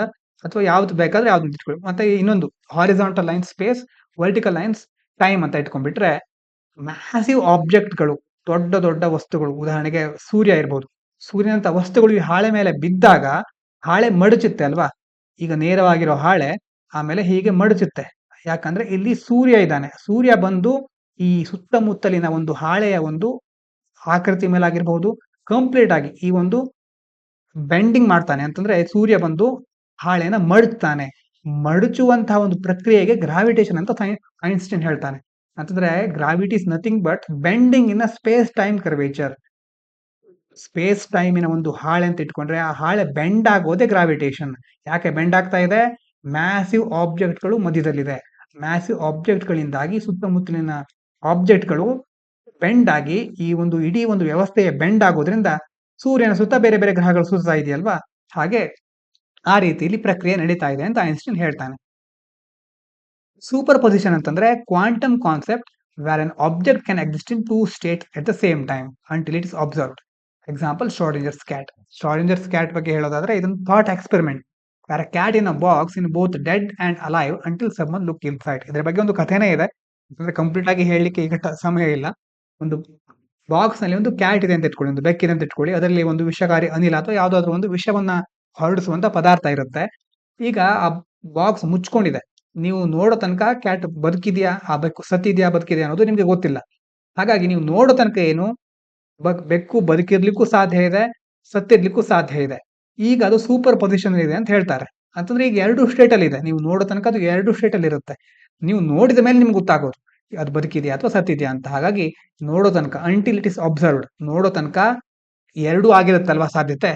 ಅಥವಾ ಯಾವ್ದು ಬೇಕಾದ್ರೆ ಯಾವ್ದು ಇಟ್ಕೊಳ್ಳಿ. ಮತ್ತೆ ಇನ್ನೊಂದು horizontal line space, vertical lines time ಅಂತ ಇಟ್ಕೊಂಡ್ಬಿಟ್ರೆ, ಮ್ಯಾಸಿವ್ ಆಬ್ಜೆಕ್ಟ್ಗಳು, ದೊಡ್ಡ ದೊಡ್ಡ ವಸ್ತುಗಳು, ಉದಾಹರಣೆಗೆ ಸೂರ್ಯ ಇರ್ಬೋದು, ಸೂರ್ಯನಂತ ವಸ್ತುಗಳು ಈ ಹಾಳೆ ಮೇಲೆ ಬಿದ್ದಾಗ ಹಾಳೆ ಮಡಚುತ್ತೆ ಅಲ್ವಾ. ಈಗ ನೇರವಾಗಿರೋ ಹಾಳೆ ಆಮೇಲೆ ಹೀಗೆ ಮಡಚುತ್ತೆ, ಯಾಕಂದ್ರೆ ಇಲ್ಲಿ ಸೂರ್ಯ ಇದ್ದಾನೆ. ಸೂರ್ಯ ಬಂದು ಈ ಸುತ್ತಮುತ್ತಲಿನ ಒಂದು ಹಾಳೆಯ ಒಂದು ಆಕೃತಿ ಮೇಲೆ ಆಗಿರ್ಬಹುದು ಕಂಪ್ಲೀಟ್ ಆಗಿ ಈ ಒಂದು ಬೆಂಡಿಂಗ್ ಮಾಡ್ತಾನೆ, ಅಂತಂದ್ರೆ ಸೂರ್ಯ ಬಂದು ಹಾಳೆನ ಮಡಚ್ತಾನೆ. ಮಡಚುವಂತಹ ಒಂದು ಪ್ರಕ್ರಿಯೆಗೆ ಗ್ರಾವಿಟೇಷನ್ ಅಂತ ಐನ್ಸ್ಟೀನ್ ಹೇಳ್ತಾನೆ. ಅಂತಂದ್ರೆ gravity is nothing but bending in a space time curvature. Space ಟೈಮಿನ ಒಂದು ಹಾಳೆ ಅಂತ ಇಟ್ಕೊಂಡ್ರೆ ಆ ಹಾಳೆ ಬೆಂಡ್ ಆಗೋದೇ ಗ್ರಾವಿಟೇಷನ್. ಯಾಕೆ ಬೆಂಡ್ ಆಗ್ತಾ ಇದೆ? ಮ್ಯಾಸಿವ್ ಆಬ್ಜೆಕ್ಟ್ಗಳು ಮಧ್ಯದಲ್ಲಿದೆ. ಮ್ಯಾಸಿವ್ ಆಬ್ಜೆಕ್ಟ್ಗಳಿಂದಾಗಿ ಸುತ್ತಮುತ್ತಲಿನ ಆಬ್ಜೆಕ್ಟ್ಗಳು ಬೆಂಡ್ ಆಗಿ ಈ ಒಂದು ಇಡೀ ಒಂದು ವ್ಯವಸ್ಥೆಯ ಬೆಂಡ್ ಆಗೋದ್ರಿಂದ ಸೂರ್ಯನ ಸುತ್ತ ಬೇರೆ ಬೇರೆ ಗ್ರಹಗಳು ಸುತ್ತಾ ಇದೆಯಲ್ವಾ, ಹಾಗೆ ಆ ರೀತಿಯಲ್ಲಿ ಪ್ರಕ್ರಿಯೆ ನಡೀತಾ ಇದೆ ಅಂತ ಐನ್ಸ್ಟೀನ್ ಹೇಳ್ತಾನೆ. ಸೂಪರ್ ಪೊಸಿಷನ್ ಅಂತಂದ್ರೆ quantum concept where an object can exist in two state at the same time until it is observed. Example Schrodinger's cat. Schrodinger's cat ಬಗ್ಗೆ ಹೇಳೋದಾದ್ರೆ ಇದೊಂದು thought experiment. Where a cat in a box in both dead and alive until someone look inside. ಇದ್ರ ಬಗ್ಗೆ ಒಂದು ಕಥೆನೇ ಇದೆ, ಅಂದ್ರೆ complete ಆಗಿ ಹೇಳಲಿಕ್ಕೆ ಈಗ ಸಮಯ ಇಲ್ಲ. ಒಂದು ಬಾಕ್ಸ್ ನಲ್ಲಿ ಒಂದು ಕ್ಯಾಟ್ ಇದೆ ಅಂತ ಇಟ್ಕೊಳ್ಳಿ, ಒಂದು ಬೆಕ್ಕಿದೆ ಅಂತ ಇಟ್ಕೊಳ್ಳಿ, ಅದರಲ್ಲಿ ಒಂದು ವಿಷಕಾರಿ ಅನಿಲ ಅಥವಾ ಯಾವ್ದಾದ್ರು ಒಂದು ವಿಷವನ್ನ ಹೊರಡಿಸುವಂತ ಪದಾರ್ಥ ಇರುತ್ತೆ. ಈಗ ಆ ಬಾಕ್ಸ್ ಮುಚ್ಕೊಂಡಿದೆ, ನೀವು ನೋಡೋ ತನಕ ಕ್ಯಾಟ್ ಬದುಕಿದ್ಯಾ, ಆ ಬೆಕ್ಕು ಸತ್ತಿದ್ಯಾ ಬದುಕಿದ್ಯಾ ಅನ್ನೋದು ನಿಮ್ಗೆ ಗೊತ್ತಿಲ್ಲ. ಹಾಗಾಗಿ ನೀವು ನೋಡೋ ತನಕ ಏನು, ಬೆಕ್ಕು ಬದುಕಿರ್ಲಿಕ್ಕೂ ಸಾಧ್ಯ ಇದೆ, ಸತ್ತಿರ್ಲಿಕ್ಕೂ ಸಾಧ್ಯ ಇದೆ. ಈಗ ಅದು ಸೂಪರ್ ಪೊಸಿಷನ್ ಇದೆ ಅಂತ ಹೇಳ್ತಾರೆ. ಅಂತಂದ್ರೆ ಈಗ 2 ಸ್ಟೇಟ್ ಅಲ್ಲಿ ಇದೆ. ನೀವು ನೋಡೋ ತನಕ ಅದು 2 ಸ್ಟೇಟ್ ಅಲ್ಲಿ ಇರುತ್ತೆ. ನೀವು ನೋಡಿದ ಮೇಲೆ ನಿಮ್ಗೆ ಗೊತ್ತಾಗೋದು ಅದು ಬದುಕಿದೆಯಾ ಅಥವಾ ಸತ್ತಿದೆಯಾ ಅಂತ. ಹಾಗಾಗಿ ನೋಡೋ ತನಕ ಅಂಟಿಲ್ ಇಟ್ ಇಸ್ ಅಬ್ಸರ್ವ್ಡ್, ನೋಡೋ ತನಕ 2 ಆಗಿರುತ್ತಲ್ವಾ ಸಾಧ್ಯತೆ.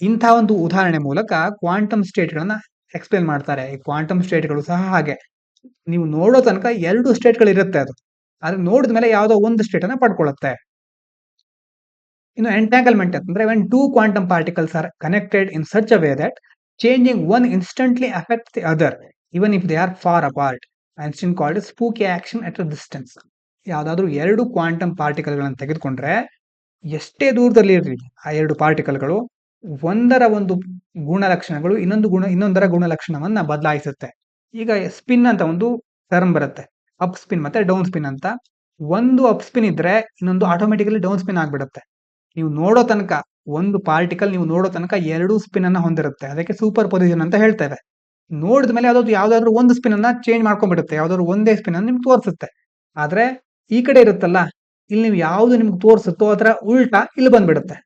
ಇಂಥ ಒಂದು ಉದಾಹರಣೆ ಮೂಲಕ ಕ್ವಾಂಟಮ್ ಸ್ಟೇಟ್ಗಳನ್ನ ಎಕ್ಸ್ಪ್ಲೇನ್ ಮಾಡ್ತಾರೆ. ಈ ಕ್ವಾಂಟಮ್ ಸ್ಟೇಟ್ಗಳು ಸಹ ಹಾಗೆ, ನೀವು ನೋಡೋ ತನಕ 2 ಸ್ಟೇಟ್ಗಳು ಇರುತ್ತೆ ಅದು, ಆದ್ರೆ ನೋಡಿದ ಮೇಲೆ ಯಾವುದೋ ಒಂದು ಸ್ಟೇಟ್ ಅನ್ನ ಪಡ್ಕೊಳ್ಳುತ್ತೆ. ಇನ್ನು ಎಂಟ್ಯಾಂಗಲ್ಮೆಂಟ್ ಅಂತಂದ್ರೆ when two quantum particles are connected in such a way that changing one instantly affects the other even if they are far apart, Einstein called spooky action at a distance. ಯಾವ್ದಾದ್ರು 2 quantum ಪಾರ್ಟಿಕಲ್ಗಳನ್ನು ತೆಗೆದುಕೊಂಡ್ರೆ ಎಷ್ಟೇ ದೂರದಲ್ಲಿ ಇರಲಿ ಆ 2 ಪಾರ್ಟಿಕಲ್ಗಳು ಒಂದರ ಒಂದು ಗುಣಲಕ್ಷಣಗಳು ಇನ್ನೊಂದರ ಗುಣಲಕ್ಷಣವನ್ನ ಬದಲಾಯಿಸುತ್ತೆ. ಈಗ ಸ್ಪಿನ್ ಅಂತ ಒಂದು ಟರ್ಮ್ ಬರುತ್ತೆ, ಅಪ್ ಸ್ಪಿನ್ ಮತ್ತೆ ಡೌನ್ ಸ್ಪಿನ್ ಅಂತ. ಒಂದು ಅಪ್ ಸ್ಪಿನ್ ಇದ್ರೆ ಇನ್ನೊಂದು ಆಟೋಮೆಟಿಕಲಿ ಡೌನ್ ಸ್ಪಿನ್ ಆಗ್ಬಿಡುತ್ತೆ. ನೀವು ನೋಡೋ ತನಕ ಒಂದು ಪಾರ್ಟಿಕಲ್ ನೀವು ನೋಡೋ ತನಕ 2 ಸ್ಪಿನ್ ಅನ್ನ ಹೊಂದಿರುತ್ತೆ, ಅದಕ್ಕೆ ಸೂಪರ್ ಪೊಸಿಷನ್ ಅಂತ ಹೇಳ್ತೇವೆ. ನೋಡಿದ ಮೇಲೆ ಯಾವ್ದಾದ್ರು ಒಂದು ಸ್ಪಿನ್ ಅನ್ನ ಚೇಂಜ್ ಮಾಡ್ಕೊಂಡ್ಬಿಡುತ್ತೆ, ಯಾವ್ದಾದ್ರು ಒಂದೇ ಸ್ಪಿನ್ ಅನ್ನ ನಿಮ್ಗೆ ತೋರಿಸುತ್ತೆ. ಆದ್ರೆ ಈ ಕಡೆ ಇರುತ್ತಲ್ಲ, ಇಲ್ಲಿ ನೀವು ಯಾವ್ದು ನಿಮ್ಗೆ ತೋರಿಸುತ್ತೋ ಅದರ ಉಲ್ಟಾ ಇಲ್ಲಿ ಬಂದ್ಬಿಡುತ್ತೆ.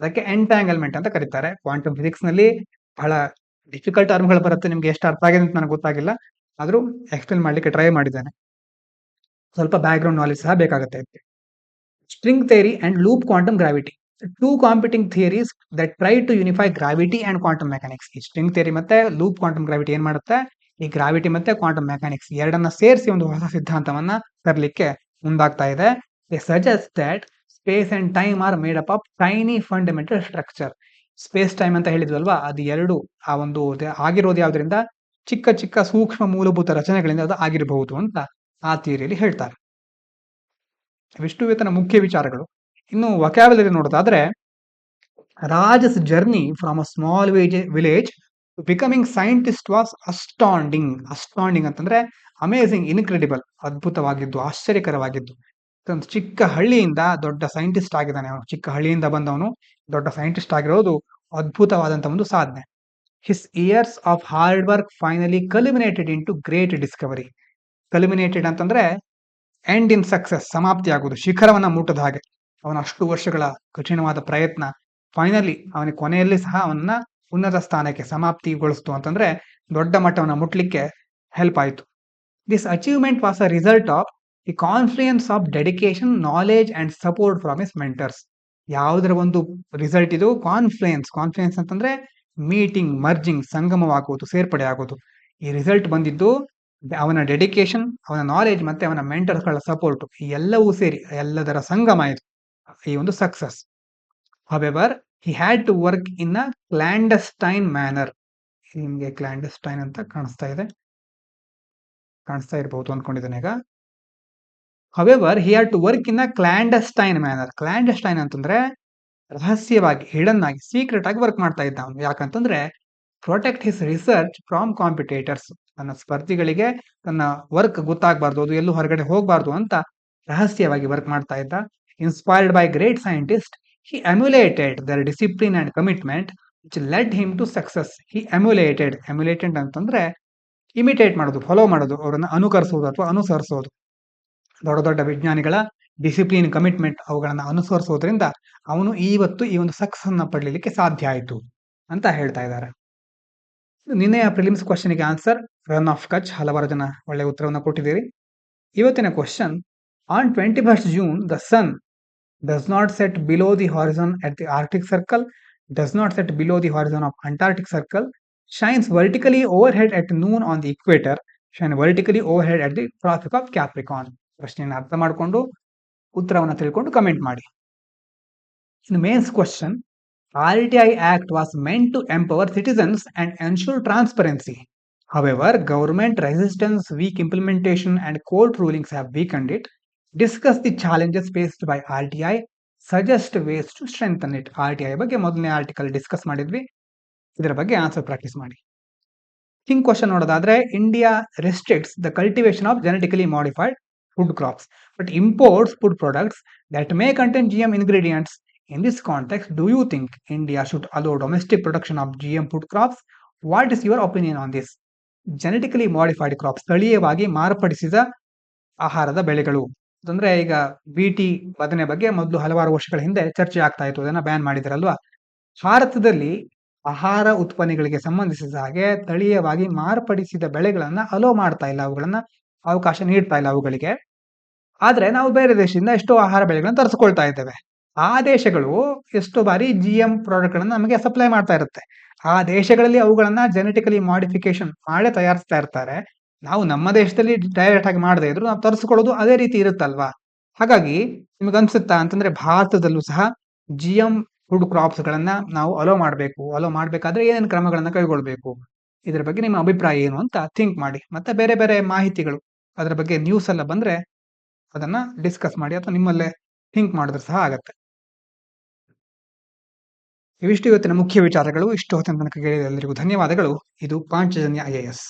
ಅದಕ್ಕೆ ಎಂಟ್ಯಾಂಗಲ್ಮೆಂಟ್ ಅಂತ ಕರೀತಾರೆ. ಕ್ವಾಂಟಮ್ ಫಿಸಿಕ್ಸ್ ನಲ್ಲಿ ಬಹಳ ಡಿಫಿಕಲ್ಟ್ ಟರ್ಮ್ಗಳು ಬರುತ್ತೆ, ನಿಮ್ಗೆ ಎಷ್ಟು ಅರ್ಥ ಆಗಿದೆ ಅಂತ ನನಗೆ ಗೊತ್ತಾಗಿಲ್ಲ, ಆದ್ರೂ ಎಕ್ಸ್ಪ್ಲೇನ್ ಮಾಡ್ಲಿಕ್ಕೆ ಟ್ರೈ ಮಾಡಿದ್ದೇನೆ. ಸ್ವಲ್ಪ ಬ್ಯಾಕ್ ಗ್ರೌಂಡ್ ನಾಲೆಜ್ ಸಹ ಬೇಕಾಗುತ್ತೆ. String theory and loop quantum gravity, two competing theories that try to unify gravity and quantum mechanics. ಈ ಸ್ಟ್ರಿಂಗ್ ಥಿಯರಿ ಮತ್ತೆ ಲೂಪ್ ಕ್ವಾಂಟಮ್ ಗ್ರಾವಿಟಿ ಏನ್ ಮಾಡುತ್ತೆ, ಈ ಗ್ರಾವಿಟಿ ಮತ್ತೆ ಕ್ವಾಂಟಮ್ ಮೆಕ್ಯಾನಿಕ್ಸ್ ಎರಡನ್ನ ಸೇರಿಸಿ ಒಂದು ಹೊಸ ಸಿದ್ಧಾಂತವನ್ನ ತರಲಿಕ್ಕೆ ಮುಂದಾಗ್ತಾ ಇದೆ. They suggest that space and time are made up of tiny fundamental structure. Space time ಅಂತ ಹೇಳಿದ್ವಲ್ವಾ, ಅದು ಎರಡು ಆ ಒಂದು ಆಗಿರೋದು ಯಾವ್ದ್ರಿಂದ, ಚಿಕ್ಕ ಚಿಕ್ಕ ಸೂಕ್ಷ್ಮ ಮೂಲಭೂತ ರಚನೆಗಳಿಂದ ಅದು ಆಗಿರಬಹುದು ಅಂತ ಆ ಥಿಯರಿಯಲ್ಲಿ ಹೇಳ್ತಾರೆ. ಇವಿಷ್ಟು ಇವತ್ತಿನ ಮುಖ್ಯ ವಿಚಾರಗಳು. ಇನ್ನು ವೊಕ್ಯಾಬುಲರಿ ನೋಡೋದಾದ್ರೆ, Raja's journey from a small village to becoming scientist was astounding. Astounding ಅಂತಂದ್ರೆ ಅಮೇಸಿಂಗ್, ಇನ್ಕ್ರೆಡಿಬಲ್, ಅದ್ಭುತವಾಗಿದ್ದು, ಆಶ್ಚರ್ಯಕರವಾಗಿದ್ದು. ಒಂದು ಚಿಕ್ಕ ಹಳ್ಳಿಯಿಂದ ದೊಡ್ಡ ಸೈಂಟಿಸ್ಟ್ ಆಗಿದ್ದಾನೆ ಅವನು. ಚಿಕ್ಕ ಹಳ್ಳಿಯಿಂದ ಬಂದವನು ದೊಡ್ಡ ಸೈಂಟಿಸ್ಟ್ ಆಗಿರೋದು ಅದ್ಭುತವಾದಂತ ಒಂದು ಸಾಧನೆ. His years of hard work finally culminated in to great discovery. Culminated ಅಂತಂದ್ರೆ ಎಂಡ್ ಇನ್ ಸಕ್ಸಸ್, ಸಮಾಪ್ತಿ ಆಗುವುದು, ಶಿಖರವನ್ನ ಮುಟ್ಟದ ಹಾಗೆ. ಅವನ ಅಷ್ಟು ವರ್ಷಗಳ ಕಠಿಣವಾದ ಪ್ರಯತ್ನ ಫೈನಲಿ ಅವನಿಗೆ ಕೊನೆಯಲ್ಲಿ ಸಹ ಅವನ್ನ ಉನ್ನತ ಸ್ಥಾನಕ್ಕೆ ಸಮಾಪ್ತಿಗೊಳಿಸ್ತು, ಅಂತಂದ್ರೆ ದೊಡ್ಡ ಮಟ್ಟವನ್ನ ಮುಟ್ಲಿಕ್ಕೆ ಹೆಲ್ಪ್ ಆಯಿತು. This achievement was a result of the confluence of dedication, knowledge and support from his mentors. ಯಾವುದರ ಒಂದು ರಿಸಲ್ಟ್ ಇದು? ಕಾನ್ಫ್ಲುಯೆನ್ಸ್. ಕಾನ್ಫ್ಲುಯೆನ್ಸ್ ಅಂತಂದ್ರೆ ಮೀಟಿಂಗ್, ಮರ್ಜಿಂಗ್, ಸಂಗಮವಾಗುವುದು, ಸೇರ್ಪಡೆ ಆಗೋದು. ಈ ರಿಸಲ್ಟ್ ಬಂದಿದ್ದು ಅವನ ಡೆಡಿಕೇಶನ್, ಅವನ ನಾಲೆಜ್ ಮತ್ತೆ ಅವನ ಮೆಂಟರ್ಸ್ಗಳ ಸಪೋರ್ಟ್, ಈ ಎಲ್ಲವೂ ಸೇರಿ ಎಲ್ಲದರ ಸಂಗಮ ಇದು ಈ ಒಂದು success. However he had to work in a clandestine manner. ನಿಮ್ಗೆ ಕ್ಲಾಂಡಸ್ಟೈನ್ ಅಂತ ಕಾಣಿಸ್ತಾ ಇರಬಹುದು ಅನ್ಕೊಂಡಿದ್ದೇನೆ ಈಗ. However he had to work in a clandestine manner. Clandestine ಅಂತಂದ್ರೆ ರಹಸ್ಯವಾಗಿ, ಹಿಡನ್ ಆಗಿ, ಸೀಕ್ರೆಟ್ ಆಗಿ ವರ್ಕ್ ಮಾಡ್ತಾ ಇದ್ದ ಅವನು. ಯಾಕಂತಂದ್ರೆ protect his research from competitors. ತನ್ನ ಸ್ಪರ್ಧಿಗಳಿಗೆ ತನ್ನ ವರ್ಕ್ ಗೊತ್ತಾಗಬಾರ್ದು, ಅದು ಎಲ್ಲೂ ಹೊರಗಡೆ ಹೋಗಬಾರ್ದು ಅಂತ ರಹಸ್ಯವಾಗಿ ವರ್ಕ್ ಮಾಡ್ತಾ ಇದ್ದ. Inspired by great scientist, he emulated their discipline and commitment which led him to success. He emulated ಅಂತಂದ್ರೆ ಇಮಿಟೇಟ್ ಮಾಡೋದು, ಫಾಲೋ ಮಾಡೋದು, ಅವರನ್ನ ಅನುಕರಿಸೋದು ಅಥವಾ ಅನುಸರಿಸೋದು. ದೊಡ್ಡ ದೊಡ್ಡ ವಿಜ್ಞಾನಿಗಳ ಡಿಸಿಪ್ಲಿನ್, ಕಮಿಟ್ಮೆಂಟ್ ಅವುಗಳನ್ನ ಅನುಸರಿಸೋದ್ರಿಂದ ಅವನು ಇವತ್ತು ಈ ಒಂದು ಸಕ್ಸಸ್ ಅನ್ನ ಪಡಲಿಕ್ಕೆ ಸಾಧ್ಯ ಆಯಿತು ಅಂತ ಹೇಳ್ತಾ ಇದ್ದಾರೆ. ನಿನ್ನೆಯ ಪ್ರಿಲಿಮ್ಸ್ ಕ್ವಶನ್ಗೆ ಆನ್ಸರ್ ರನ್ ಆಫ್ ಕಚ್. ಹಲವಾರು ಜನ ಒಳ್ಳೆ ಉತ್ತರವನ್ನು ಕೊಟ್ಟಿದ್ದೀರಿ. ಇವತ್ತಿನ question, on 21st June the sun does not set below the horizon at the Arctic Circle, does not set below the horizon of Antarctic Circle, shines vertically overhead at noon on the equator, shine vertically overhead at the Tropic of Capricorn. ಪ್ರಶ್ನೆಯನ್ನು ಅರ್ಥ ಮಾಡಿಕೊಂಡು ಉತ್ತರವನ್ನು ತಿಳ್ಕೊಂಡು comment ಮಾಡಿ. ಇನ್ನು mains question, RTI Act was meant to empower citizens and ensure transparency. However, government resistance, weak implementation and court rulings have weakened it. Discuss the challenges faced by RTI, suggest ways to strengthen it. RTI ಬಗ್ಗೆ ಮೊದಲನೇ article discuss ಮಾಡಿದ್ವಿ, ಇದರ ಬಗ್ಗೆ answer practice ಮಾಡಿ. ಹಿಂಗ್ question ನೋಡೋದಾದ್ರೆ, India restricts the cultivation of genetically modified food crops but imports food products that may contain GM ingredients. In this context, do you think India should allow domestic production of GM food crops? What is your opinion on this? Genetically modified crops, ಸ್ಥಳೀಯವಾಗಿ ಮಾರ್ಪಡಿಸಿದ ಆಹಾರದ ಬೆಳೆಗಳು, ಅಂದ್ರೆ ಈಗ BT ಬದನೆ ಬಗ್ಗೆ ಮೊದಲು ಹಲವಾರು ವರ್ಷಗಳ ಹಿಂದೆ ಚರ್ಚೆ ಆಗ್ತಾ ಇತ್ತು, ಅದನ್ನ ಬ್ಯಾನ್ ಮಾಡಿದ್ರಲ್ವಾ. ಭಾರತದಲ್ಲಿ ಆಹಾರ ಉತ್ಪನ್ನಗಳಿಗೆ ಸಂಬಂಧಿಸಿದ ಹಾಗೆ ತಳೀಯವಾಗಿ ಮಾರ್ಪಡಿಸಿದ ಬೆಳೆಗಳನ್ನ ಅಲೋ ಮಾಡ್ತಾ ಇಲ್ಲ, ಅವುಗಳನ್ನ ಅವಕಾಶ ನೀಡ್ತಾ ಇಲ್ಲ ಅವುಗಳಿಗೆ. ಆದ್ರೆ ನಾವು ಬೇರೆ ದೇಶದಿಂದ ಎಷ್ಟೋ ಆಹಾರ ಬೆಳೆಗಳನ್ನ ತರಿಸ್ಕೊಳ್ತಾ ಇದ್ದೇವೆ. ಆ ದೇಶಗಳು ಎಷ್ಟೋ ಬಾರಿ GM ಪ್ರಾಡಕ್ಟ್ ಗಳನ್ನ ನಮಗೆ ಸಪ್ಲೈ ಮಾಡ್ತಾ ಇರುತ್ತೆ. ಆ ದೇಶಗಳಲ್ಲಿ ಅವುಗಳನ್ನ ಜೆನೆಟಿಕಲಿ ಮಾಡಿಫಿಕೇಶನ್ ಮಾಡೇ ತಯಾರಿಸ್ತಾ ಇರ್ತಾರೆ. ನಾವು ನಮ್ಮ ದೇಶದಲ್ಲಿ ಡೈರೆಕ್ಟ್ ಆಗಿ ಮಾಡದೇ ಇದ್ರು ನಾವು ತರಿಸ್ಕೊಳ್ಳೋದು ಅದೇ ರೀತಿ ಇರುತ್ತಲ್ವಾ. ಹಾಗಾಗಿ ನಿಮ್ಗೆ ಅನ್ಸುತ್ತಾ ಅಂತಂದ್ರೆ ಭಾರತದಲ್ಲೂ ಸಹ GM ಫುಡ್ ಕ್ರಾಪ್ಸ್ ಗಳನ್ನ ನಾವು ಅಲೋ ಮಾಡ್ಬೇಕು, ಅಲೋ ಮಾಡ್ಬೇಕಾದ್ರೆ ಏನೇನು ಕ್ರಮಗಳನ್ನ ಕೈಗೊಳ್ಬೇಕು, ಇದ್ರ ಬಗ್ಗೆ ನಿಮ್ಮ ಅಭಿಪ್ರಾಯ ಏನು ಅಂತ ಥಿಂಕ್ ಮಾಡಿ. ಮತ್ತೆ ಬೇರೆ ಬೇರೆ ಮಾಹಿತಿಗಳು ಅದರ ಬಗ್ಗೆ ನ್ಯೂಸ್ ಎಲ್ಲ ಬಂದ್ರೆ ಅದನ್ನ ಡಿಸ್ಕಸ್ ಮಾಡಿ ಅಥವಾ ನಿಮ್ಮಲ್ಲೇ ಥಿಂಕ್ ಮಾಡಿದ್ರೆ ಸಹ ಆಗತ್ತೆ. ಇವಿಷ್ಟು ಇವತ್ತಿನ ಮುಖ್ಯ ವಿಚಾರಗಳು. ಇಷ್ಟು ಹೊತ್ತಿನ ತನಕ ಕೇಳಿದ ಎಲ್ಲರಿಗೂ ಧನ್ಯವಾದಗಳು. ಇದು ಪಾಂಚಜನ್ಯ IAS.